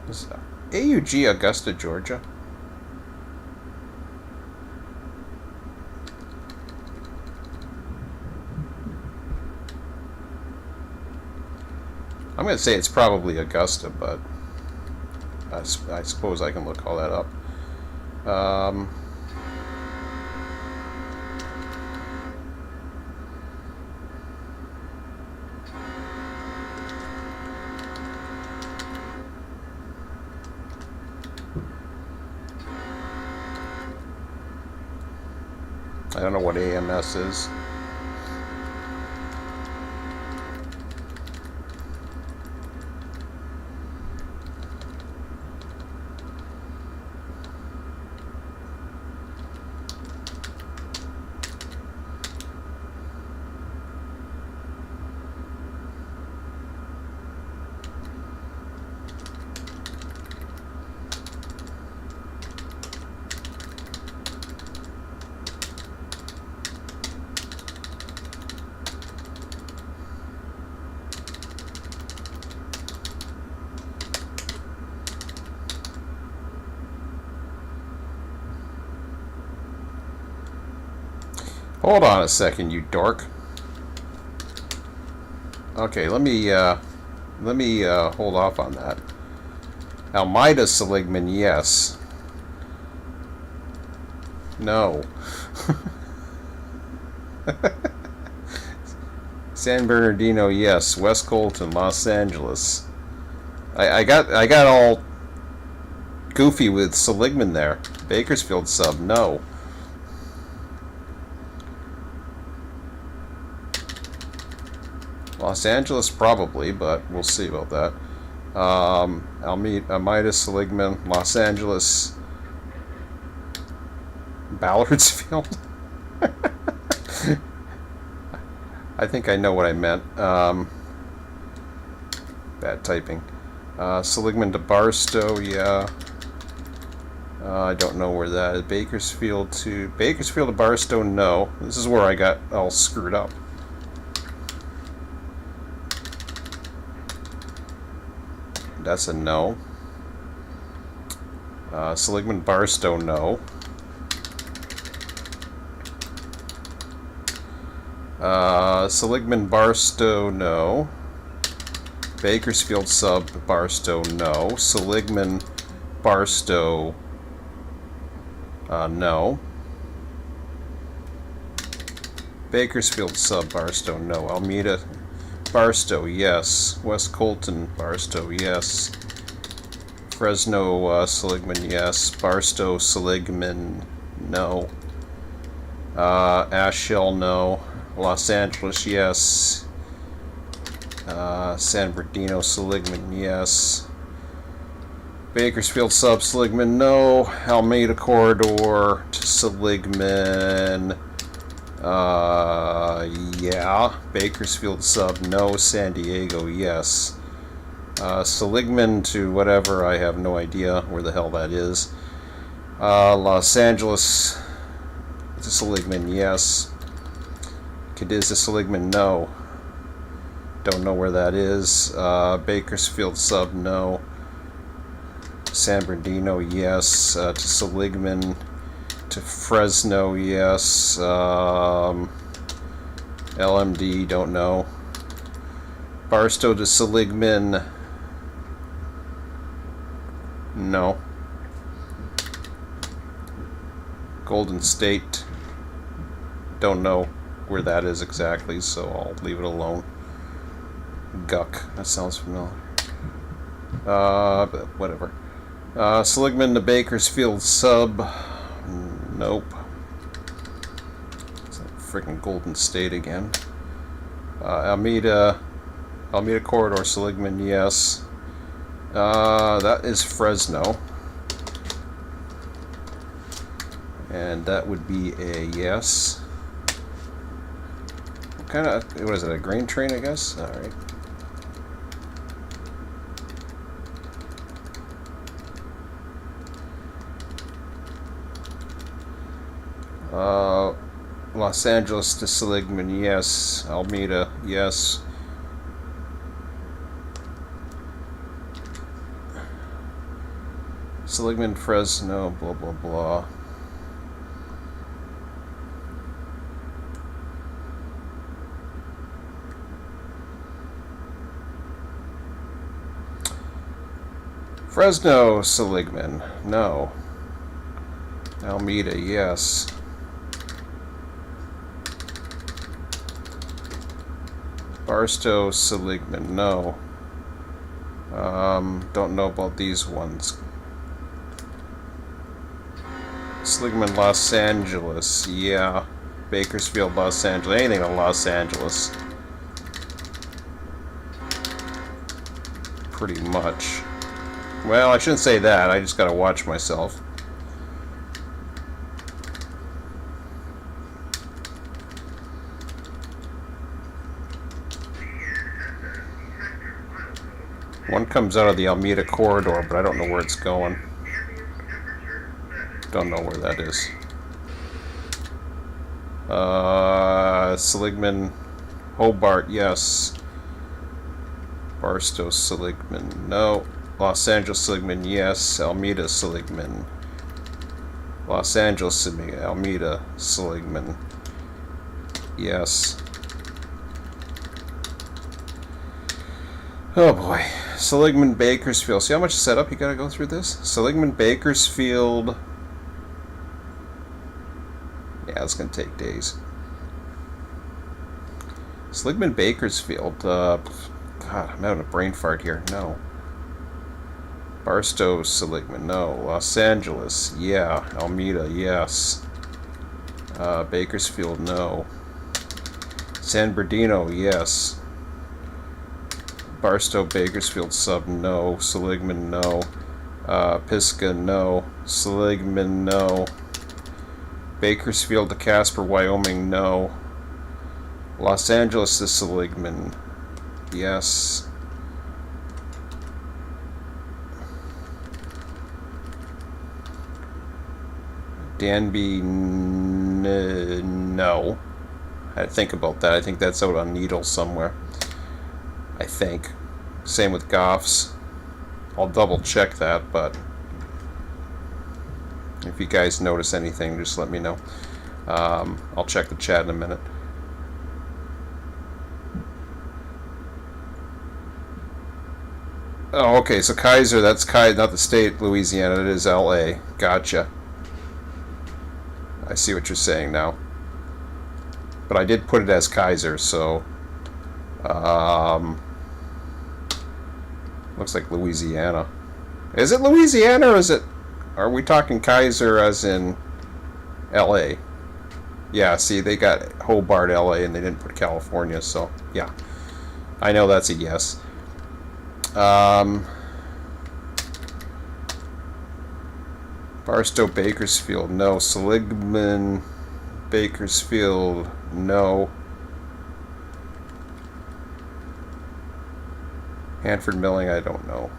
Is AUG Augusta, Georgia? I'm going to say it's probably Augusta, but I suppose I can look all that up. I don't know what AMS is. Hold on a second, you dork. Okay, let me hold off on that. Almeida Seligman, yes. No. San Bernardino, yes. West Colton, Los Angeles. I got all goofy with Seligman there. Bakersfield sub, no. Los Angeles probably, but we'll see about that. Almeida Seligman, Los Angeles. Ballardsfield? I think I know what I meant. Bad typing. Seligman to Barstow, yeah. I don't know where that is. Bakersfield to Barstow, no. This is where I got all screwed up. That's a no. Seligman Barstow, no. Seligman Barstow, no. Bakersfield sub Barstow, no. Seligman Barstow, no. Bakersfield sub Barstow, no. Almeida Barstow, yes. West Colton Barstow, yes. Fresno Seligman, yes. Barstow Seligman, no. Asheville, no. Los Angeles, yes. San Bernardino Seligman, yes. Bakersfield sub Seligman, no. Almeida Corridor to Seligman, yeah. Bakersfield sub, no. San Diego, yes. Seligman to whatever, I have no idea where the hell that is. Los Angeles to Seligman, yes. Cadiz to Seligman, no. Don't know where that is. Bakersfield sub, no. San Bernardino, yes. To Seligman, to Fresno, yes. LMD, don't know. Barstow to Seligman, no. Golden State, don't know where that is exactly, so I'll leave it alone. Guck, that sounds familiar. But whatever. Seligman to Bakersfield sub, nope. It's like freaking Golden State again. Almeida Corridor Seligman, yes. That is Fresno. And that would be a yes. What is it, a grain train, I guess? Alright. Los Angeles to Seligman, yes. Almeida, yes. Seligman, Fresno, blah, blah, blah. Fresno, Seligman, no. Almeida, yes. Barstow, Seligman, no. Don't know about these ones. Seligman, Los Angeles, yeah. Bakersfield, Los Angeles, anything in Los Angeles. Pretty much. Well, I shouldn't say that, I just gotta watch myself. One comes out of the Almeida Corridor, but I don't know where it's going. Don't know where that is. Seligman, Hobart, yes. Barstow, Seligman, no. Los Angeles, Seligman, yes. Almeida, Seligman. Los Angeles, Almeida, Seligman. yes. Oh boy. Seligman Bakersfield. See how much setup you gotta go through this? Seligman Bakersfield. Yeah, it's gonna take days. Seligman Bakersfield. God, I'm having a brain fart here. No. Barstow, Seligman. No. Los Angeles. Yeah. Alameda. Yes. Bakersfield. No. San Bernardino. Yes. Barstow, Bakersfield sub, no. Seligman, no. Pisgah, no. Seligman, no. Bakersfield to Casper, Wyoming, no. Los Angeles to Seligman, yes. Danby, no. I had to think about that. I think that's out on Needle somewhere. I think. Same with Goffs. I'll double check that, but if you guys notice anything, just let me know. I'll check the chat in a minute. Oh, okay, so Kaiser, that's not the state, Louisiana, it is LA. Gotcha. I see what you're saying now. But I did put it as Kaiser, so looks like Louisiana. Is it Louisiana or is it... Are we talking Kaiser as in LA? Yeah, see, they got Hobart, LA, and they didn't put California, so yeah. I know that's a yes. Barstow, Bakersfield, no. Seligman, Bakersfield, no. Hanford Milling, I don't know.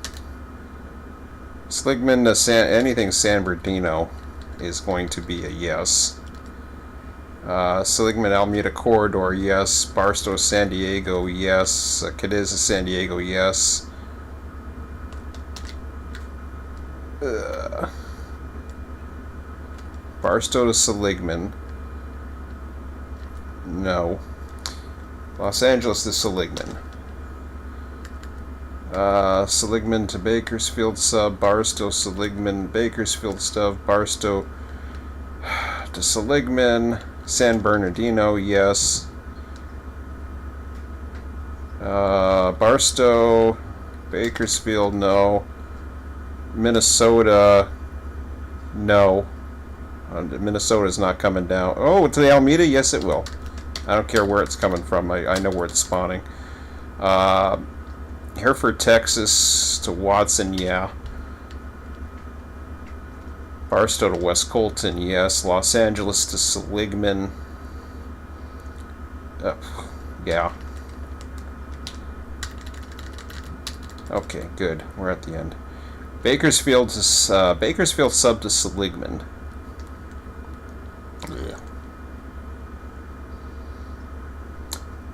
Seligman to anything San Bernardino is going to be a yes. Seligman Alameda Corridor, yes. Barstow San Diego, yes. Cadiz San Diego, yes. Barstow to Seligman, no. Los Angeles to Seligman. Seligman to Bakersfield sub, Barstow, Seligman, Bakersfield sub, Barstow to Seligman, San Bernardino, yes. Barstow, Bakersfield, no. Minnesota, no. Minnesota's not coming down. Oh, to the Alameda? Yes, it will. I don't care where it's coming from. I know where it's spawning. Hereford, Texas to Watson, yeah. Barstow to West Colton, yes. Los Angeles to Seligman, yeah. Okay, good. We're at the end. Bakersfield to Bakersfield sub to Seligman. Yeah.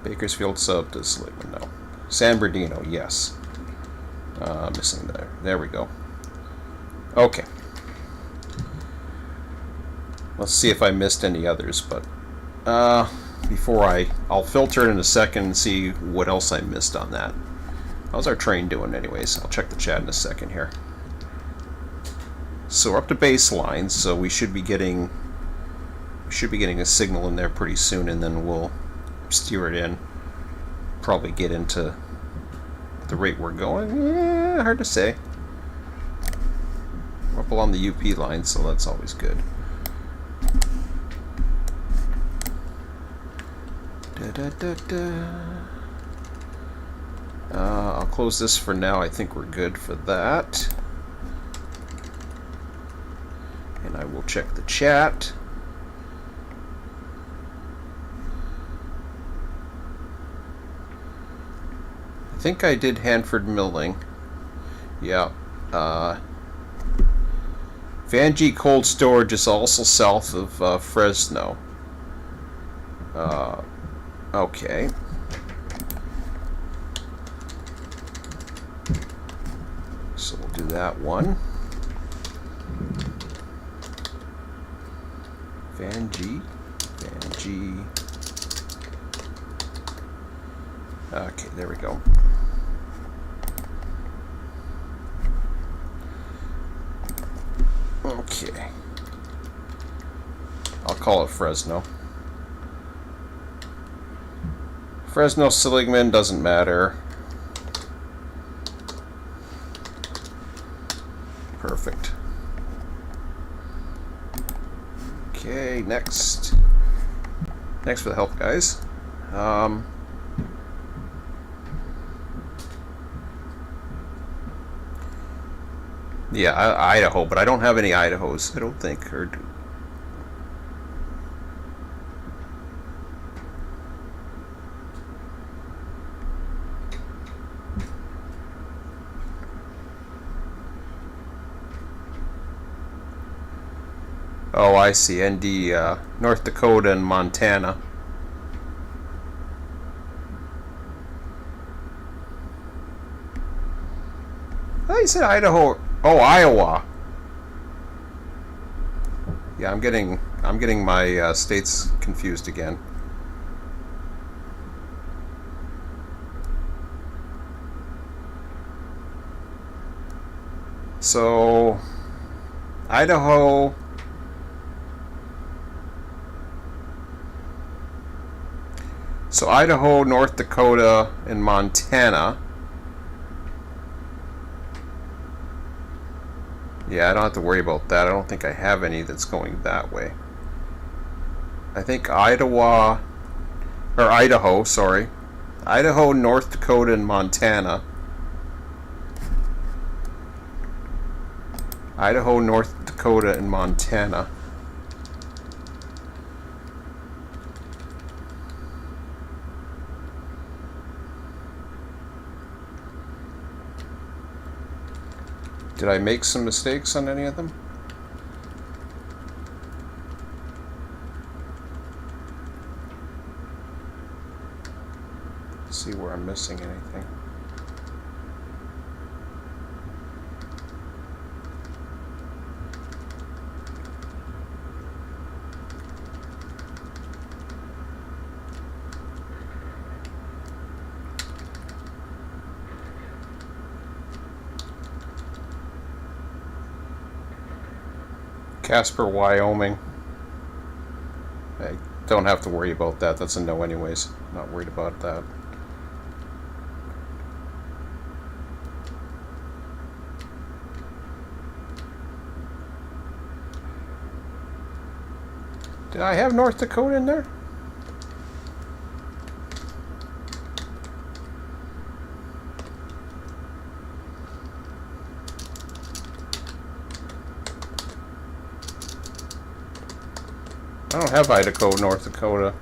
Bakersfield sub to Seligman, no. San Bernardino, yes. Missing there. There we go. Okay. Let's see if I missed any others, but before I'll filter it in a second and see what else I missed on that. How's our train doing anyways? I'll check the chat in a second here. So we're up to baseline, so we should be getting a signal in there pretty soon, and then we'll steer it in. Probably get into the rate we're going. Yeah, hard to say. We're up along the UP line, so that's always good. I'll close this for now. I think we're good for that. And I will check the chat. I think I did Hanford Milling. Yeah. Vangie Cold Storage is also south of Fresno. Okay. So we'll do that one. Vangie. Okay, there we go. Okay. I'll call it Fresno. Fresno Seligman doesn't matter. Perfect. Okay, next. Thanks for the help, guys. Yeah, Idaho, but I don't have any Idahos, I don't think. Or oh, I see. ND, North Dakota and Montana. Oh, you said Idaho. Oh, Iowa. Yeah, I'm getting my states confused again. So, Idaho. So Idaho, North Dakota, and Montana. Yeah, I don't have to worry about that. I don't think I have any that's going that way. I think Idaho, sorry. Idaho, North Dakota, and Montana. Idaho, North Dakota, and Montana. Did I make some mistakes on any of them? Let's see where I'm missing anything. Casper, Wyoming. I don't have to worry about that. That's a no anyways. Not worried about that. Did I have North Dakota in there? I don't have Idaho, North Dakota.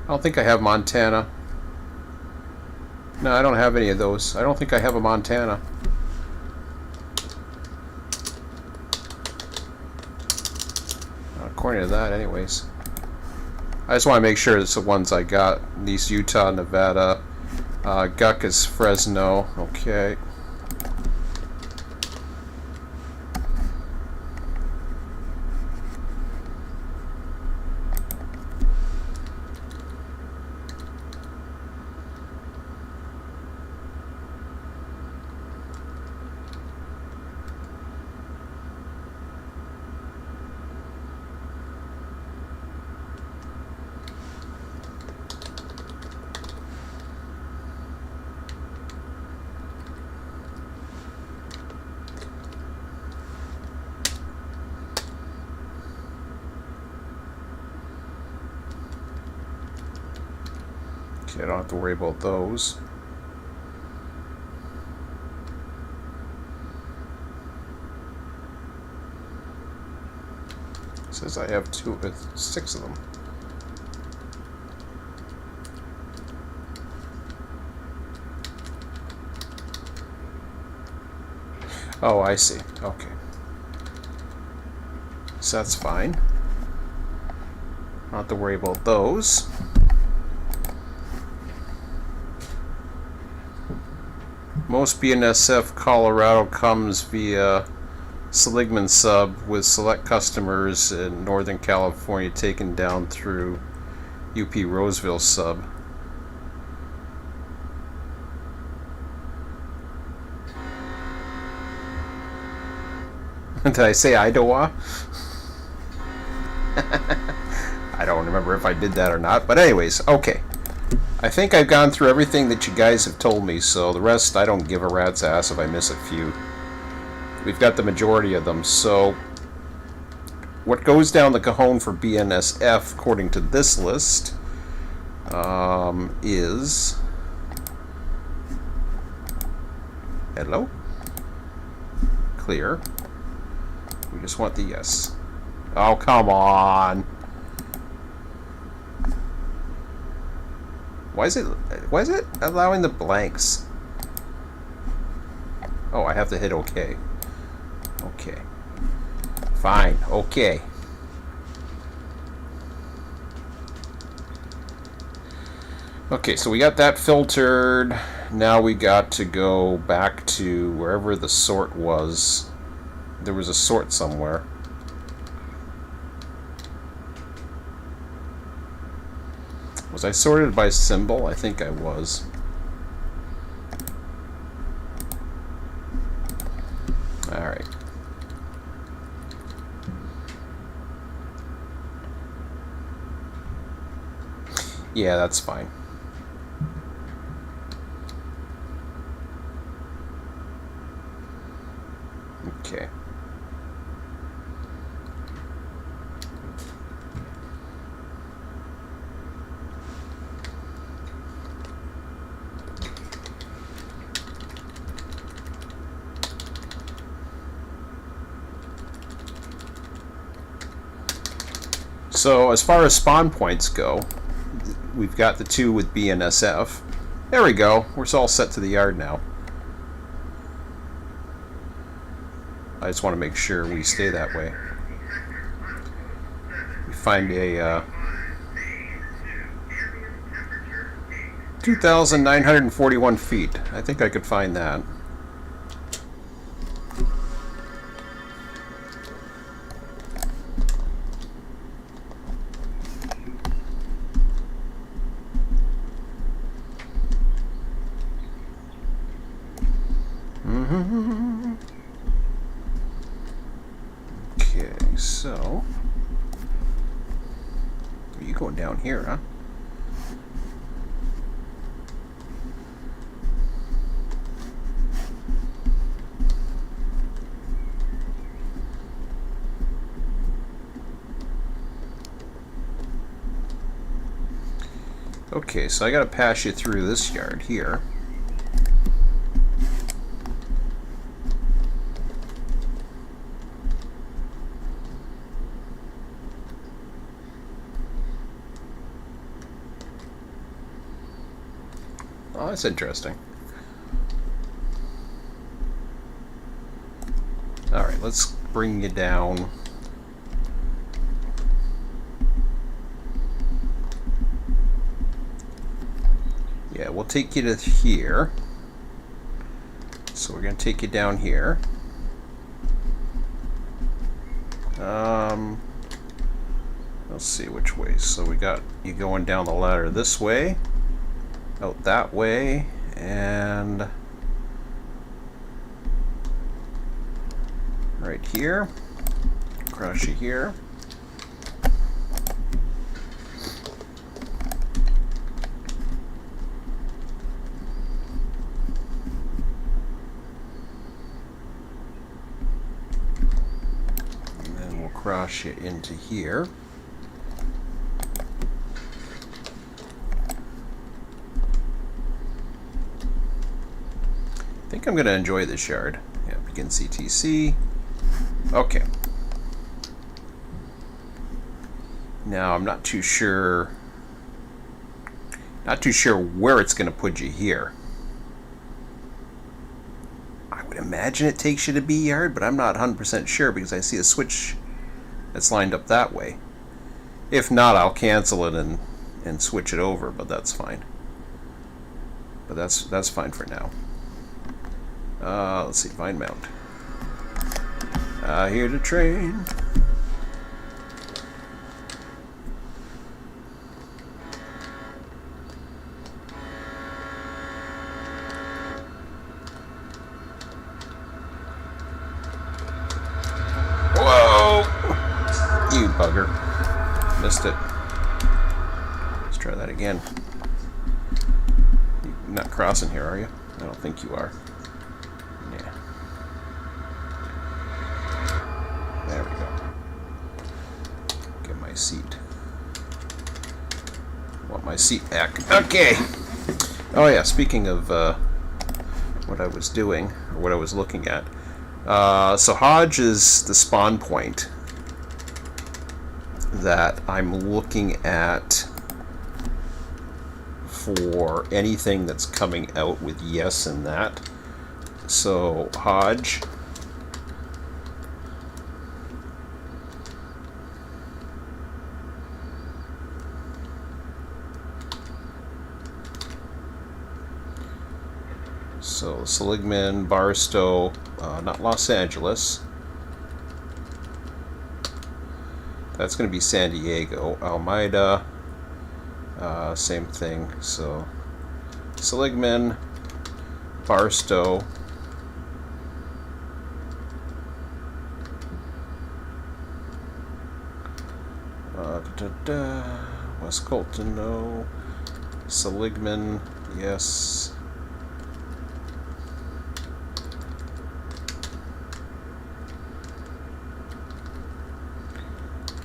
I don't think I have Montana. No, I don't have any of those. I don't think I have a Montana. According to that, anyways. I just want to make sure it's the ones I got. These Utah, Nevada. Guck is Fresno. Okay. I don't have to worry about those. It says I have 6 of them. Oh, I see. Okay. So that's fine. Not have to worry about those. Most BNSF Colorado comes via Seligman sub with select customers in Northern California taken down through UP Roseville sub. Did I say Idaho? I don't remember if I did that or not, but anyways, okay. I think I've gone through everything that you guys have told me, so the rest I don't give a rat's ass if I miss a few. We've got the majority of them, so what goes down the cajon for BNSF, according to this list, is... Hello? Clear. We just want the yes. Oh, come on. Why is it allowing the blanks? Oh, I have to hit OK. Okay. Fine. Okay. Okay, so we got that filtered. Now we got to go back to wherever the sort was. There was a sort somewhere. Was I sorted by symbol? I think I was. Alright. Yeah, that's fine. Okay. So as far as spawn points go, we've got the 2 with BNSF. There we go. We're all set to the yard now. I just want to make sure we stay that way. We find a 2,941 feet. I think I could find that. Okay, so are you going down here, huh? Okay, so I gotta pass you through this yard here. Oh, that's interesting. Alright, let's bring you down. Yeah, we'll take you to here. So we're going to take you down here. Let's see which way. So we got you going down the ladder this way, out that way, and right here. Cross you here. And then we'll cross you into here. I think I'm going to enjoy this yard. Yeah, begin CTC. Okay. Now I'm not too sure where it's going to put you here. I would imagine it takes you to B yard, but I'm not 100% sure because I see a switch that's lined up that way. If not, I'll cancel it and switch it over, but that's fine. But that's fine for now. Let's see, vine mount. I hear the train. Whoa! You bugger. Missed it. Let's try that again. You're not crossing here, are you? I don't think you are. Yeah. There we go. Get my seat. Want my seat back. Okay. Oh yeah, speaking of what I was doing, or what I was looking at. So Hodge is the spawn point that I'm looking at for anything that's coming out with yes and that. So Hodge. So Seligman, Barstow, not Los Angeles. That's going to be San Diego. Almeida, same thing. So Seligman, Barstow, West Colton, no. Seligman, yes.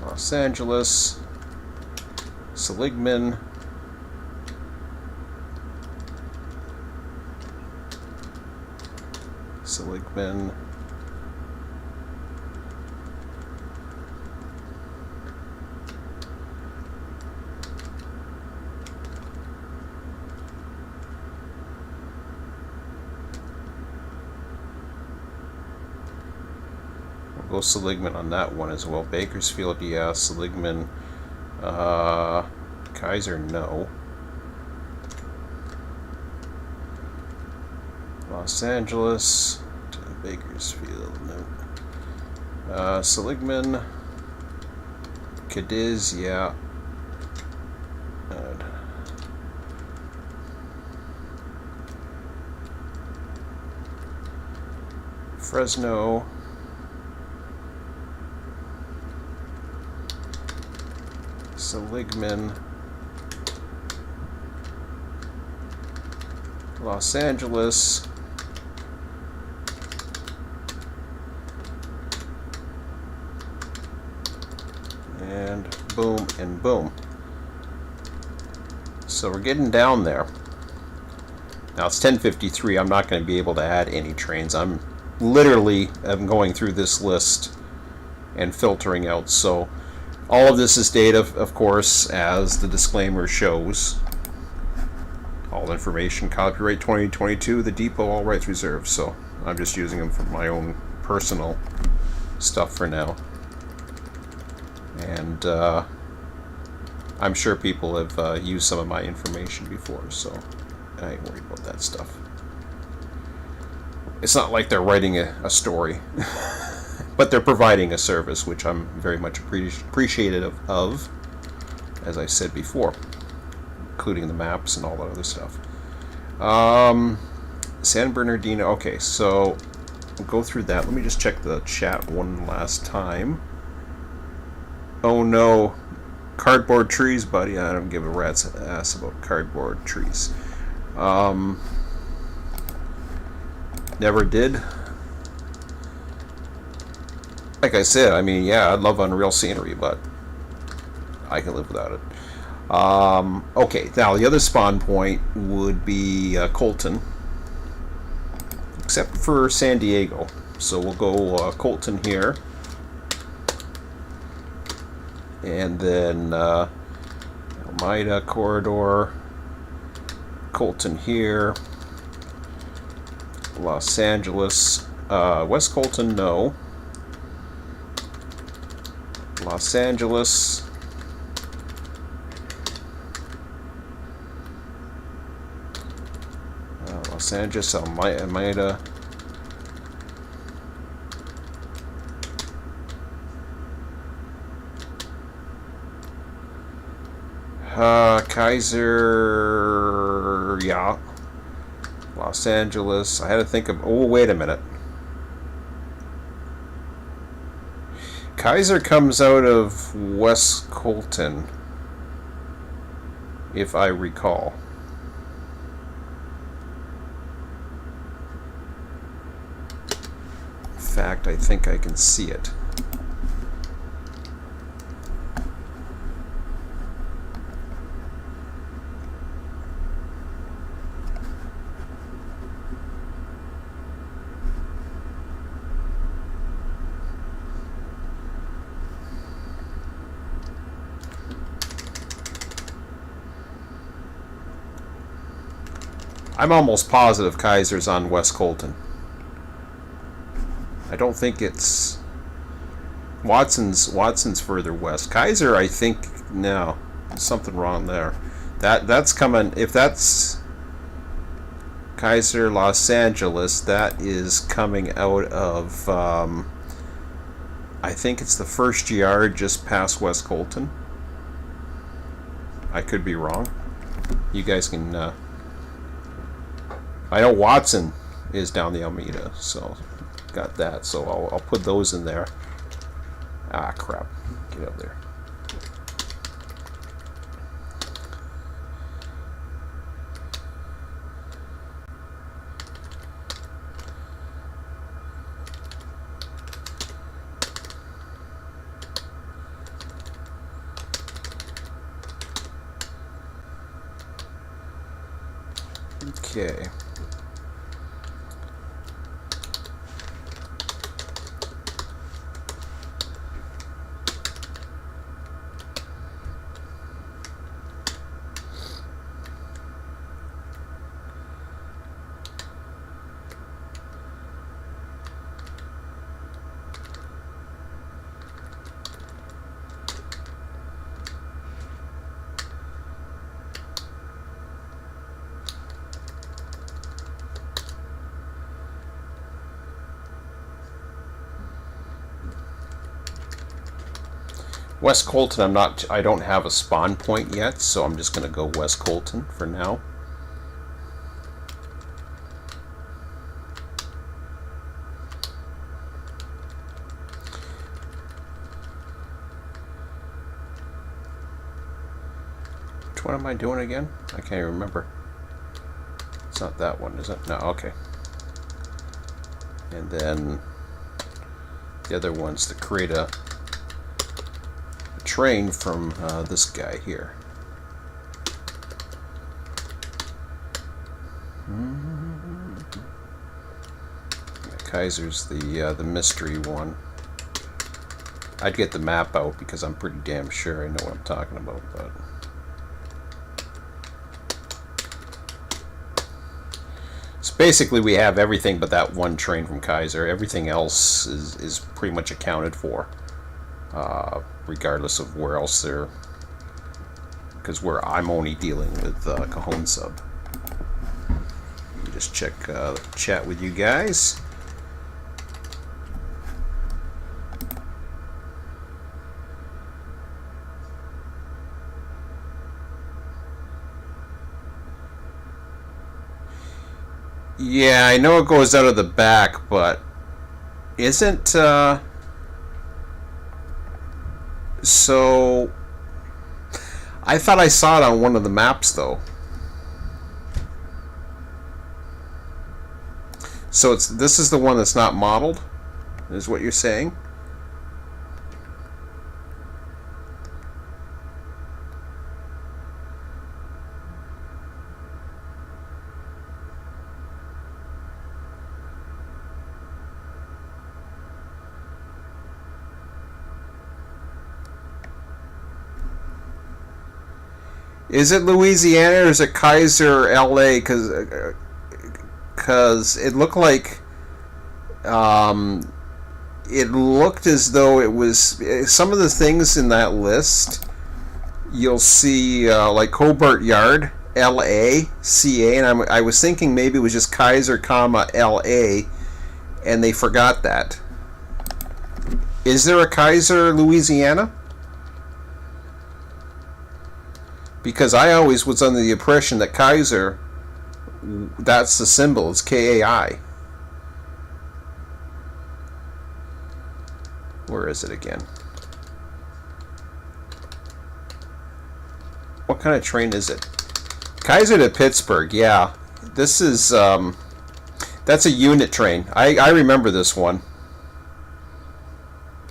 Los Angeles, Seligman, Seligman, we'll go Seligman on that one as well. Bakersfield, yeah. Seligman, Kaiser, no. Los Angeles to Bakersfield, no. Seligman, Cadiz, yeah. Fresno, Seligman, Los Angeles, and boom and boom. So we're getting down there. Now it's 10:53. I'm not going to be able to add any trains. I'm going through this list and filtering out. So all of this is data, of course, as the disclaimer shows. All information, copyright 2022, the depot, all rights reserved. So I'm just using them for my own personal stuff for now. And I'm sure people have used some of my information before, so I ain't worried about that stuff. It's not like they're writing a story, but they're providing a service, which I'm very much appreciative of, as I said before, including the maps and all that other stuff. San Bernardino, okay, so we'll go through that. Let me just check the chat one last time. Oh no, cardboard trees, buddy. I don't give a rat's ass about cardboard trees. Never did. Like I said, I mean, yeah, I'd love unreal scenery, but I can live without it. Okay, now the other spawn point would be Colton, except for San Diego. So we'll go Colton here. And then Almeida corridor, Colton here, Los Angeles, West Colton, no. Los Angeles, Los Angeles, Almeida, Kaiser, yeah. Los Angeles. I had to think of. Oh, wait a minute. Kaiser comes out of West Colton, if I recall. In fact, I think I can see it. I'm almost positive Kaiser's on West Colton. I don't think it's Watson's further west. Kaiser, I think, no, there's something wrong there. That's coming. If that's Kaiser, Los Angeles, that is coming out of. I think it's the first yard just past West Colton. I could be wrong. You guys can. I know Watson is down the Alameda, so got that. So I'll put those in there. Ah, crap. Get up there. Okay. West Colton, I don't have a spawn point yet, so I'm just going to go West Colton for now. Which one am I doing again? I can't even remember. It's not that one, is it? No, okay. And then the other one's to create a train from this guy here. Yeah, Kaiser's the mystery one. I'd get the map out because I'm pretty damn sure I know what I'm talking about, but so basically we have everything but that one train from Kaiser. Everything else is pretty much accounted for. Regardless of where else they're, because I'm only dealing with Cajon sub. Let me just check chat with you guys. Yeah, I know it goes out of the back, but isn't so I thought I saw it on one of the maps though. So this is the one that's not modeled, is what you're saying? Is it Louisiana or is it Kaiser, LA? Because it looked like it looked as though it was some of the things in that list. You'll see like Hobart Yard, LA, CA, and I was thinking maybe it was just Kaiser, LA, and they forgot that. Is there a Kaiser, Louisiana? Because I always was under the impression that Kaiser, that's the symbol, it's KAI. Where is it again? What kind of train is it? Kaiser to Pittsburgh, yeah. This is, that's a unit train. I remember this one.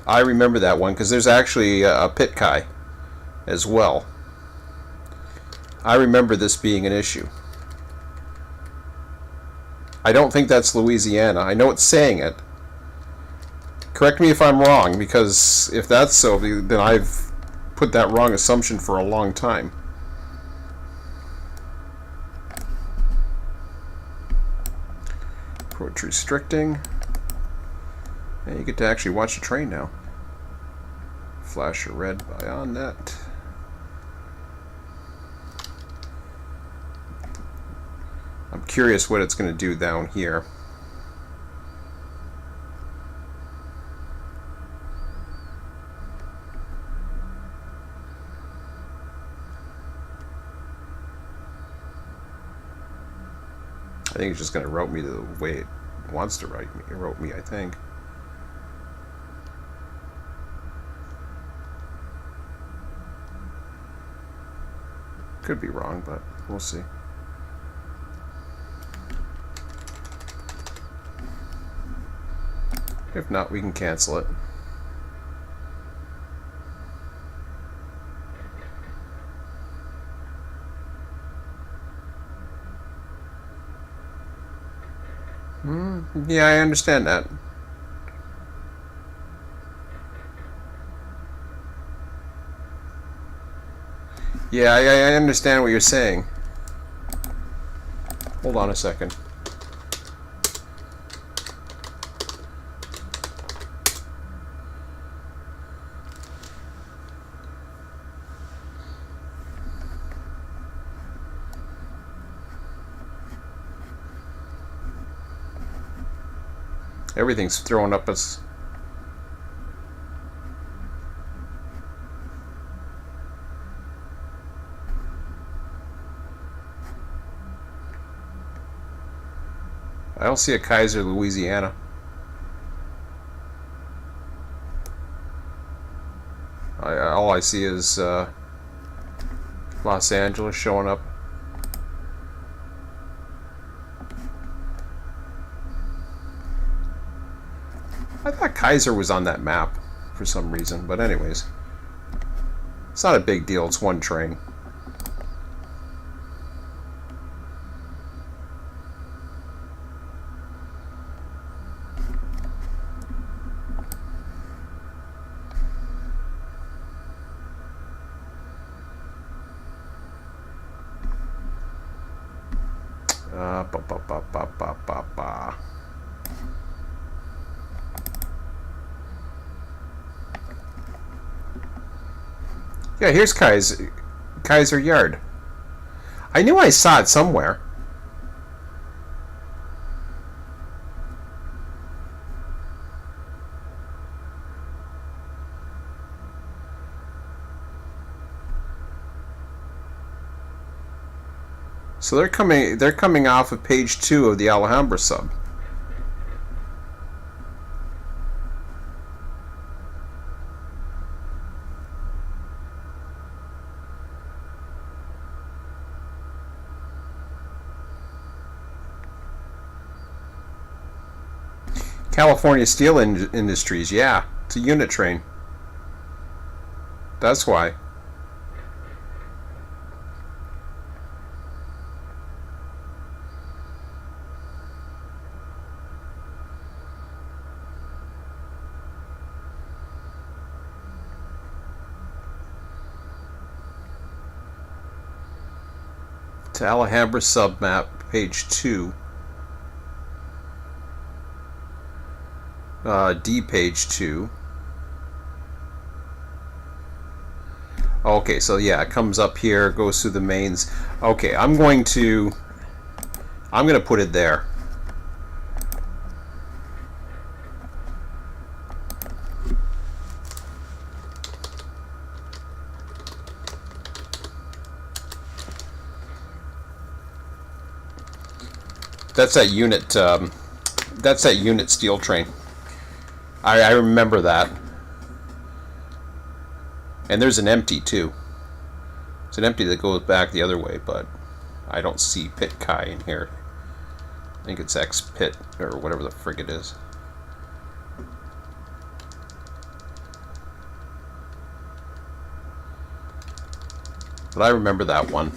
I remember that one because there's actually a pit Kai as well. I remember this being an issue. I don't think that's Louisiana. I know it's saying it. Correct me if I'm wrong, because if that's so, then I've put that wrong assumption for a long time. Approach restricting. And you get to actually watch the train now. Flash a red by on that. I'm curious what it's going to do down here. I think it's just going to route me the way it wants to route me, I think. Could be wrong, but we'll see. If not, we can cancel it. Yeah, I understand that. Yeah, I understand what you're saying. Hold on a second. Everything's thrown up as... I don't see a Kaiser, Louisiana. All I see is Los Angeles showing up. I thought Kaiser was on that map for some reason, but anyways. It's not a big deal, it's one train. Yeah, here's Kaiser Yard. I knew I saw it somewhere. So they're coming off of page 2 of the Alhambra sub. California Steel Industries, yeah. It's a unit train. That's why. To Alhambra submap, page 2. D page 2. Okay, so yeah, it comes up here, goes through the mains. Okay, I'm gonna put it there. That's that unit. That's that unit steel train. I remember that. And there's an empty too. It's an empty that goes back the other way, but I don't see Pit Kai in here. I think it's X Pit or whatever the frig it is. But I remember that one.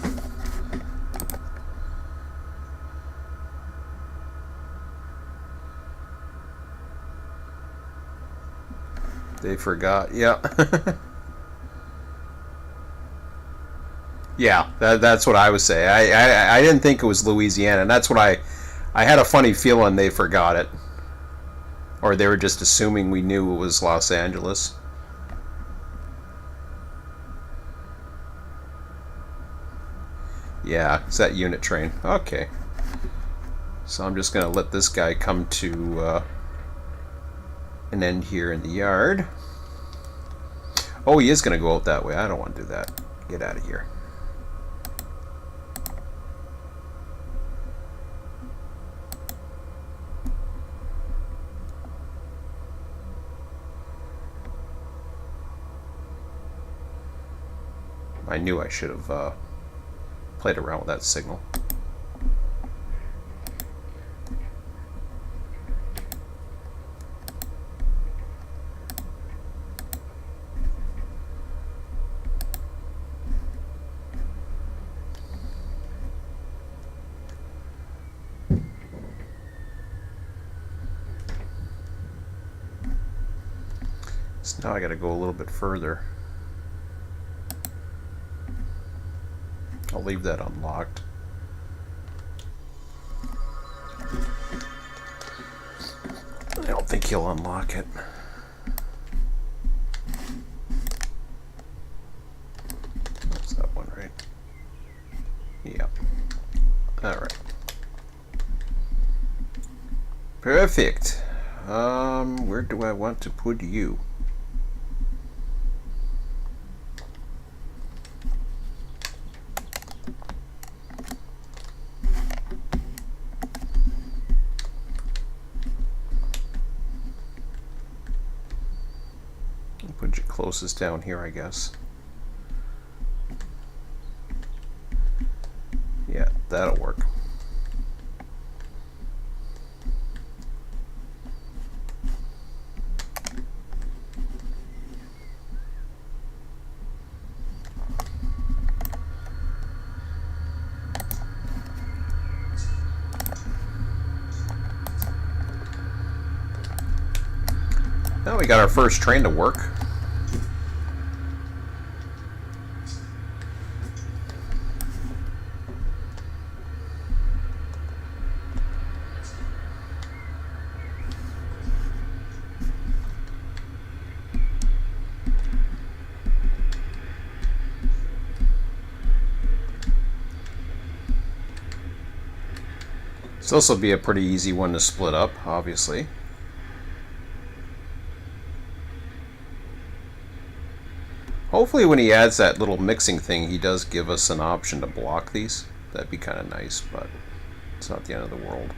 They forgot. Yeah. Yeah, that's what I was saying. I didn't think it was Louisiana, and that's what I had a funny feeling they forgot it. Or they were just assuming we knew it was Los Angeles. Yeah, it's that unit train. Okay. So I'm just going to let this guy come to an end here in the yard. Oh, he is going to go out that way. I don't want to do that. Get out of here. I knew I should have played around with that signal. So now I got to go a little bit further. I'll leave that unlocked. I don't think he'll unlock it. That's that one, right? Yeah. Alright. Perfect. Where do I want to put you? Put you closest down here, I guess. Yeah, that'll work. Now we got our first train to work. So this will be a pretty easy one to split up, obviously. Hopefully when he adds that little mixing thing, he does give us an option to block these. That'd be kind of nice, but it's not the end of the world.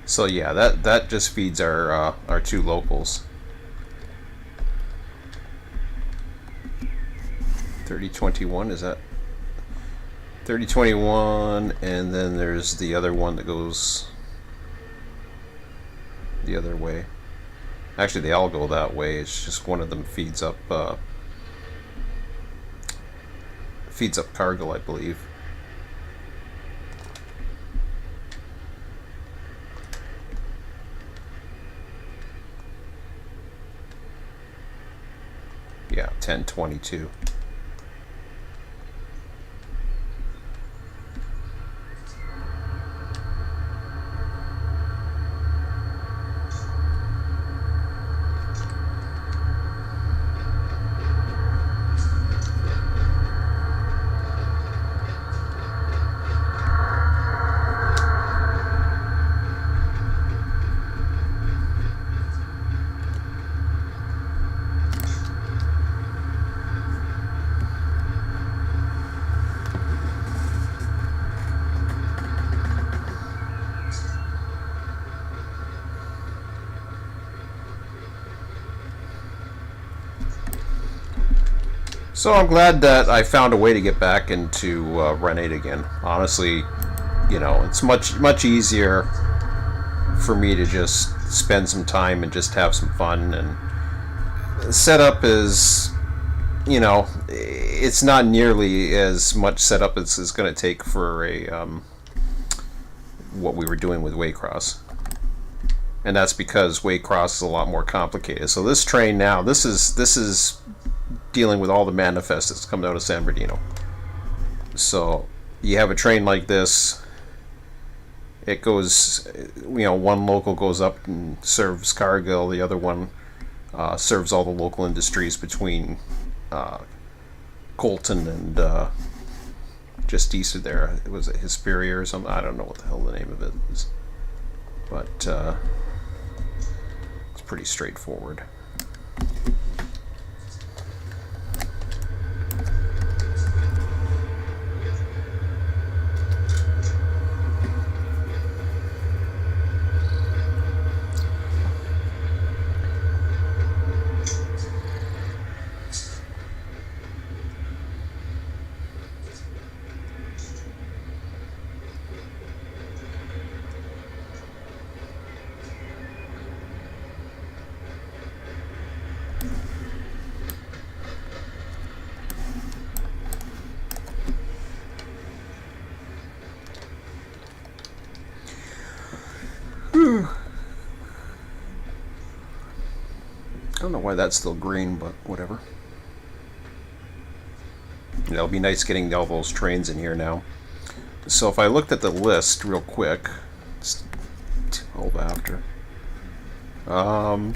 So yeah, that just feeds our two locals. 3021, is that? 3021, and then there's the other one that goes the other way. Actually, they all go that way. It's just one of them feeds up cargo, I believe. Yeah, 1022. So I'm glad that I found a way to get back into Run8 again. Honestly, you know, it's much easier for me to just spend some time and just have some fun. And the setup is, you know, it's not nearly as much setup as it's going to take for a what we were doing with Waycross. And that's because Waycross is a lot more complicated. So this train now, this is dealing with all the manifests that's coming out of San Bernardino. So you have a train like this. It goes, you know, one local goes up and serves Cargill. The other one serves all the local industries between Colton and just east of there. It was Hesperia or something. I don't know what the hell the name of it is. But it's pretty straightforward. I don't know why that's still green, but whatever. It'll be nice getting all those trains in here now. So if I looked at the list real quick, it's 12 after. I'm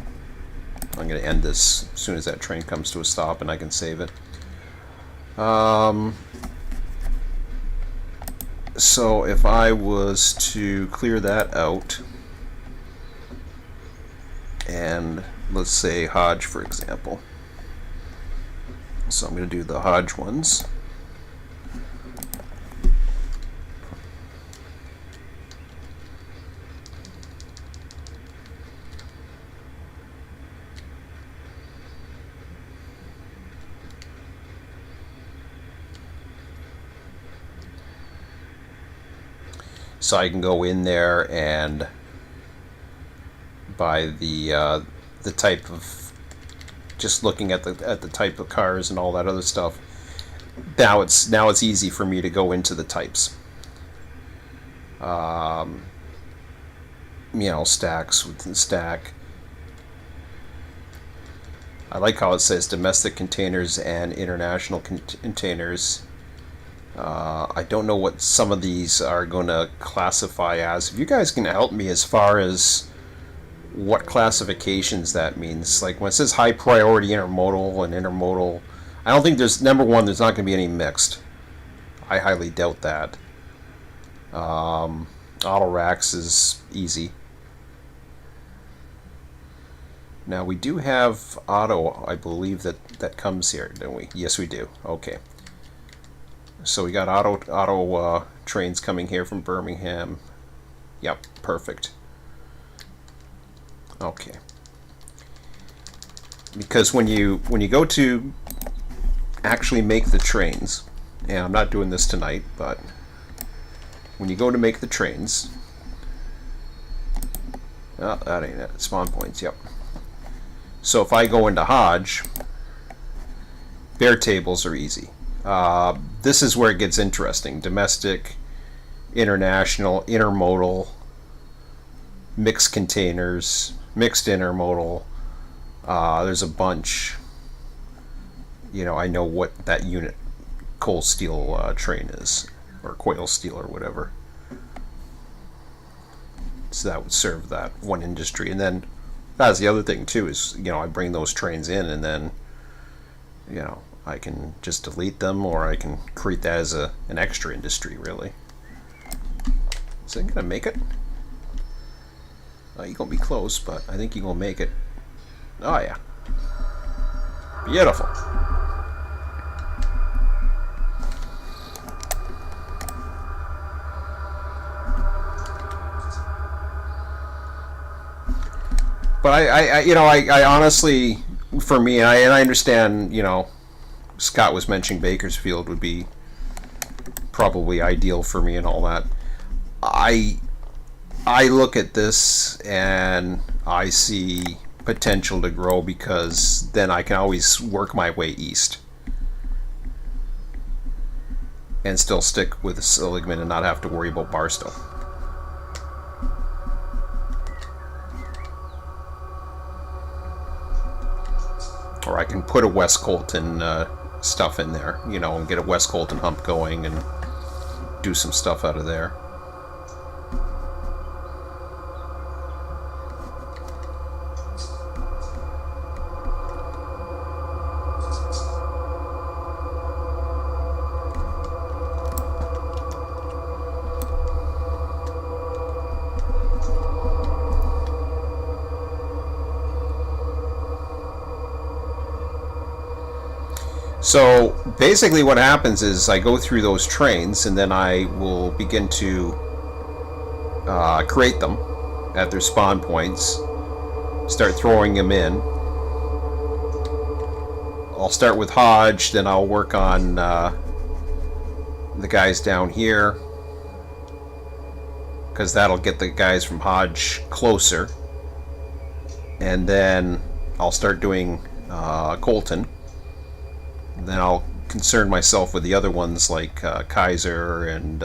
going to end this as soon as that train comes to a stop and I can save it. So if I was to clear that out, and let's say Hodge, for example. So I'm going to do the Hodge ones. So I can go in there and by the type of, just looking at the type of cars and all that other stuff. Now it's easy for me to go into the types. You know, stacks within stack. I like how it says domestic containers and international containers. I don't know what some of these are going to classify as. If you guys can help me as far as what classifications that means. Like when it says high priority intermodal and intermodal, I don't think there's, number one, there's not going to be any mixed. I highly doubt that. Auto racks is easy. Now we do have auto, I believe that comes here, don't we? Yes, we do. Okay. So we got auto trains coming here from Birmingham. Yep, perfect. Okay. Because when you go to actually make the trains, and I'm not doing this tonight, but when you go to make the trains, oh, that ain't it. Spawn points, yep. So if I go into Hodge, bare tables are easy. This is where it gets interesting. Domestic, international, intermodal, mixed containers, mixed intermodal. There's a bunch. You know, I know what that unit coal steel train is, or coil steel or whatever. So that would serve that one industry. And then that's the other thing too, is, you know, I bring those trains in and then, you know, I can just delete them, or I can create that as an extra industry, really. Is it gonna make it? You're gonna be close, but I think you're gonna make it. Oh yeah. Beautiful. But I honestly, for me, and I understand, you know, Scott was mentioning Bakersfield would be probably ideal for me and all that. I look at this and I see potential to grow, because then I can always work my way east and still stick with Seligman and not have to worry about Barstow. Or I can put a West Colton stuff in there, you know, and get a West Colton hump going and do some stuff out of there. So basically what happens is I go through those trains, and then I will begin to create them at their spawn points, start throwing them in. I'll start with Hodge, then I'll work on the guys down here, because that'll get the guys from Hodge closer. And then I'll start doing Colton. Then I'll concern myself with the other ones, like Kaiser and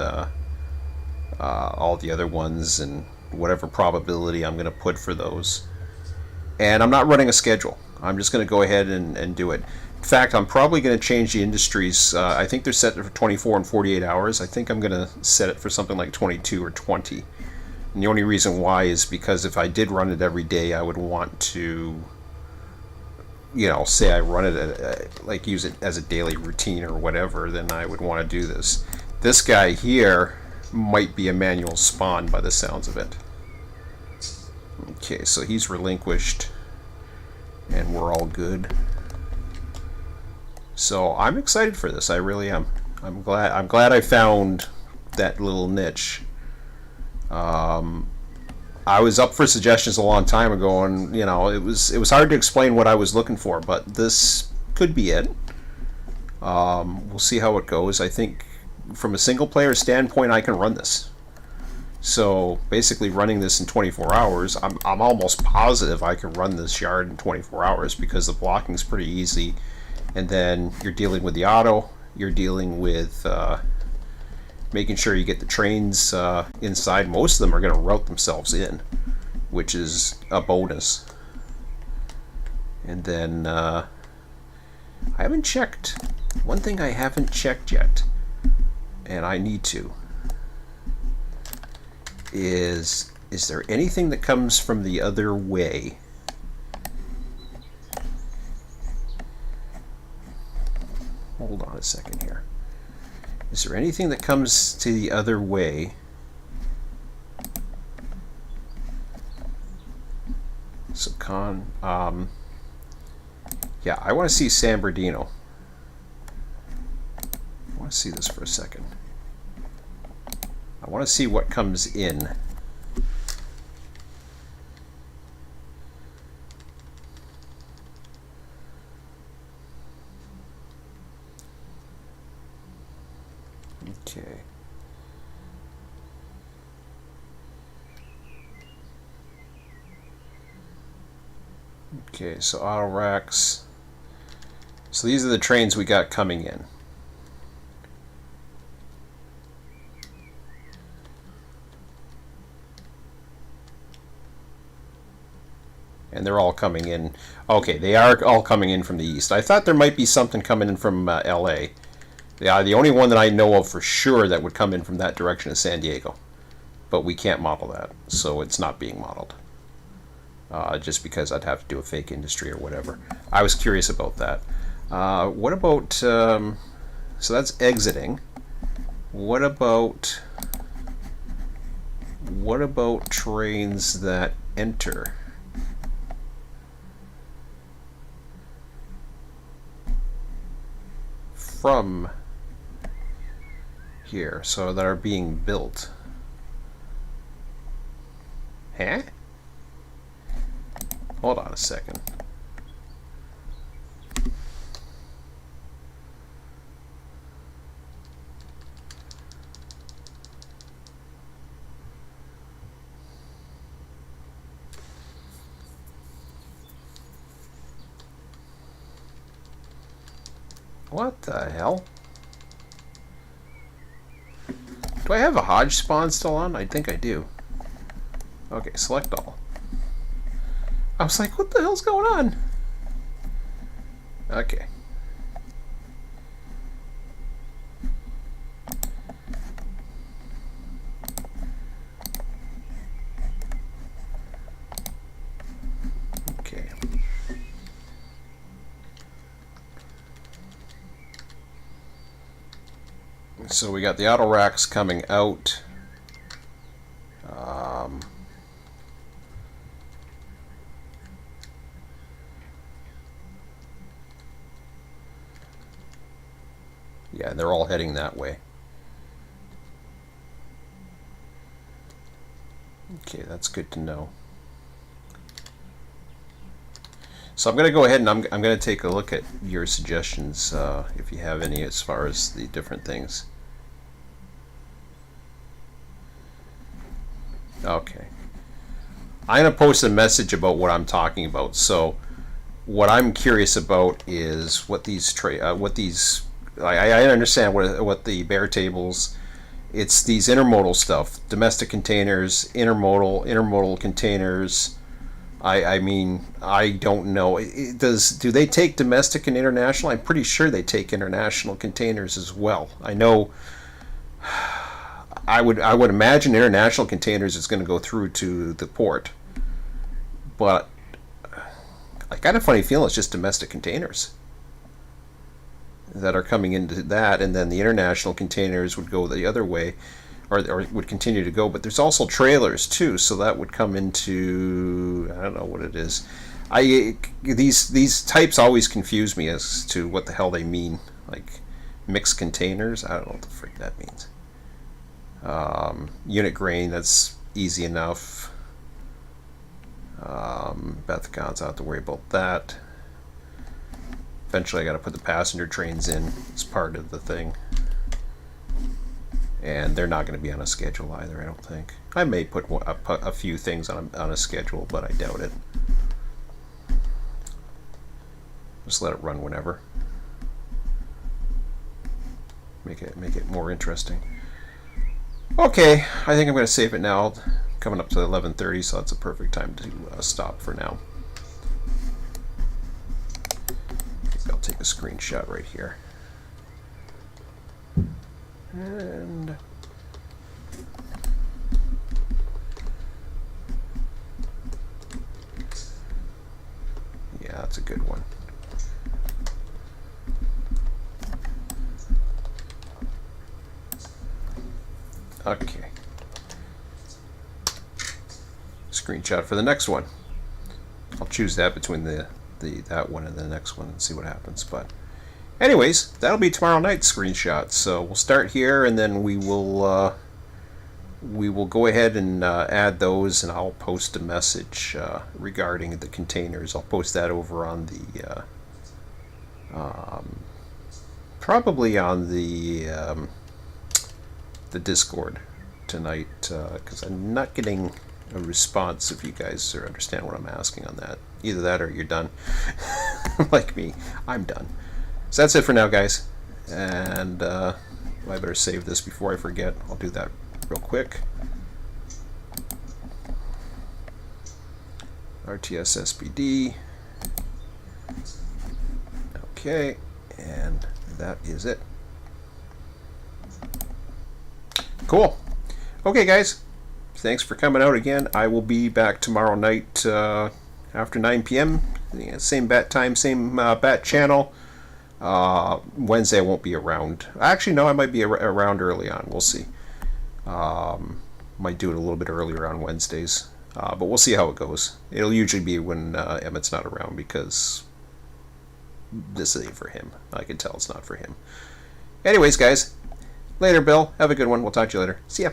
all the other ones, and whatever probability I'm going to put for those. And I'm not running a schedule. I'm just going to go ahead and do it. In fact, I'm probably going to change the industries. I think they're set for 24 and 48 hours. I think I'm going to set it for something like 22 or 20. And the only reason why is because if I did run it every day, I would want to, you know, say I run it like use it as a daily routine or whatever, then I would want to do this. This guy here might be a manual spawn by the sounds of it. Okay, so he's relinquished and we're all good. So I'm excited for this. I really am. I'm glad I found that little niche. I was up for suggestions a long time ago, and you know, it was hard to explain what I was looking for, but this could be it. We'll see how it goes. I think from a single player standpoint, I can run this. So basically running this in 24 hours, I'm almost positive I can run this yard in 24 hours, because the blocking's pretty easy. And then you're dealing with the auto, you're dealing with making sure you get the trains inside. Most of them are going to route themselves in, which is a bonus. And then I haven't checked. One thing I haven't checked yet, and I need to, is there anything that comes from the other way? Hold on a second here. Is there anything that comes to the other way? So yeah, I want to see San Bernardino. I want to see this for a second. I want to see what comes in. Okay. Okay, so auto racks. So these are the trains we got coming in. And they're all coming in. Okay, they are all coming in from the east. I thought there might be something coming in from LA. The only one that I know of for sure that would come in from that direction is San Diego. But we can't model that, so it's not being modeled. Just because I'd have to do a fake industry or whatever. I was curious about that. What about... so that's exiting. What about trains that enter? From here, so that are being built. Huh? Hold on a second. What the hell? Do I have a Hodge spawn still on? I think I do. Okay, select all. I was like, what the hell's going on? Okay. Okay. So we got the auto racks coming out. Yeah, they're all heading that way. Okay, that's good to know. So I'm going to go ahead and I'm going to take a look at your suggestions, if you have any, as far as the different things. Okay. I'm going to post a message about what I'm talking about. So what I'm curious about is what these I understand what the bear tables. It's these intermodal stuff, domestic containers, intermodal containers. I mean, I don't know. Do they take domestic and international? I'm pretty sure they take international containers as well. I know. I would imagine international containers is going to go through to the port, but I got a funny feeling it's just domestic containers that are coming into that, and then the international containers would go the other way, or would continue to go. But there's also trailers too, so that would come into, I don't know what it is. These types always confuse me as to what the hell they mean. Like mixed containers, I don't know what the frick that means. Unit grain, that's easy enough. Bethcon's, I don't have to worry about that. Eventually I got to put the passenger trains in as part of the thing. And they're not going to be on a schedule either, I don't think. I may put a few things on a schedule, but I doubt it. Just let it run whenever. Make it more interesting. Okay, I think I'm going to save it now. Coming up to 11:30, so that's a perfect time to stop for now. I'll take a screenshot right here. And yeah, that's a good one. Okay. Screenshot for the next one. I'll choose that between that one and the next one and see what happens. But anyways, that'll be tomorrow night's screenshot. So we'll start here, and then we will go ahead and add those, and I'll post a message regarding the containers. I'll post that over on the probably on the Discord tonight, because I'm not getting a response if you guys understand what I'm asking on that. Either that or you're done. Like me, I'm done. So that's it for now, guys. And I better save this before I forget. I'll do that real quick. RTS SBD. Okay, and that is it. Cool. Okay, guys. Thanks for coming out again. I will be back tomorrow night after 9 p.m. Same bat time, same bat channel. Wednesday I won't be around. Actually, no, I might be around early on. We'll see. Might do it a little bit earlier on Wednesdays. But we'll see how it goes. It'll usually be when Emmett's not around, because this ain't for him. I can tell it's not for him. Anyways, guys. Later, Bill. Have a good one. We'll talk to you later. See ya.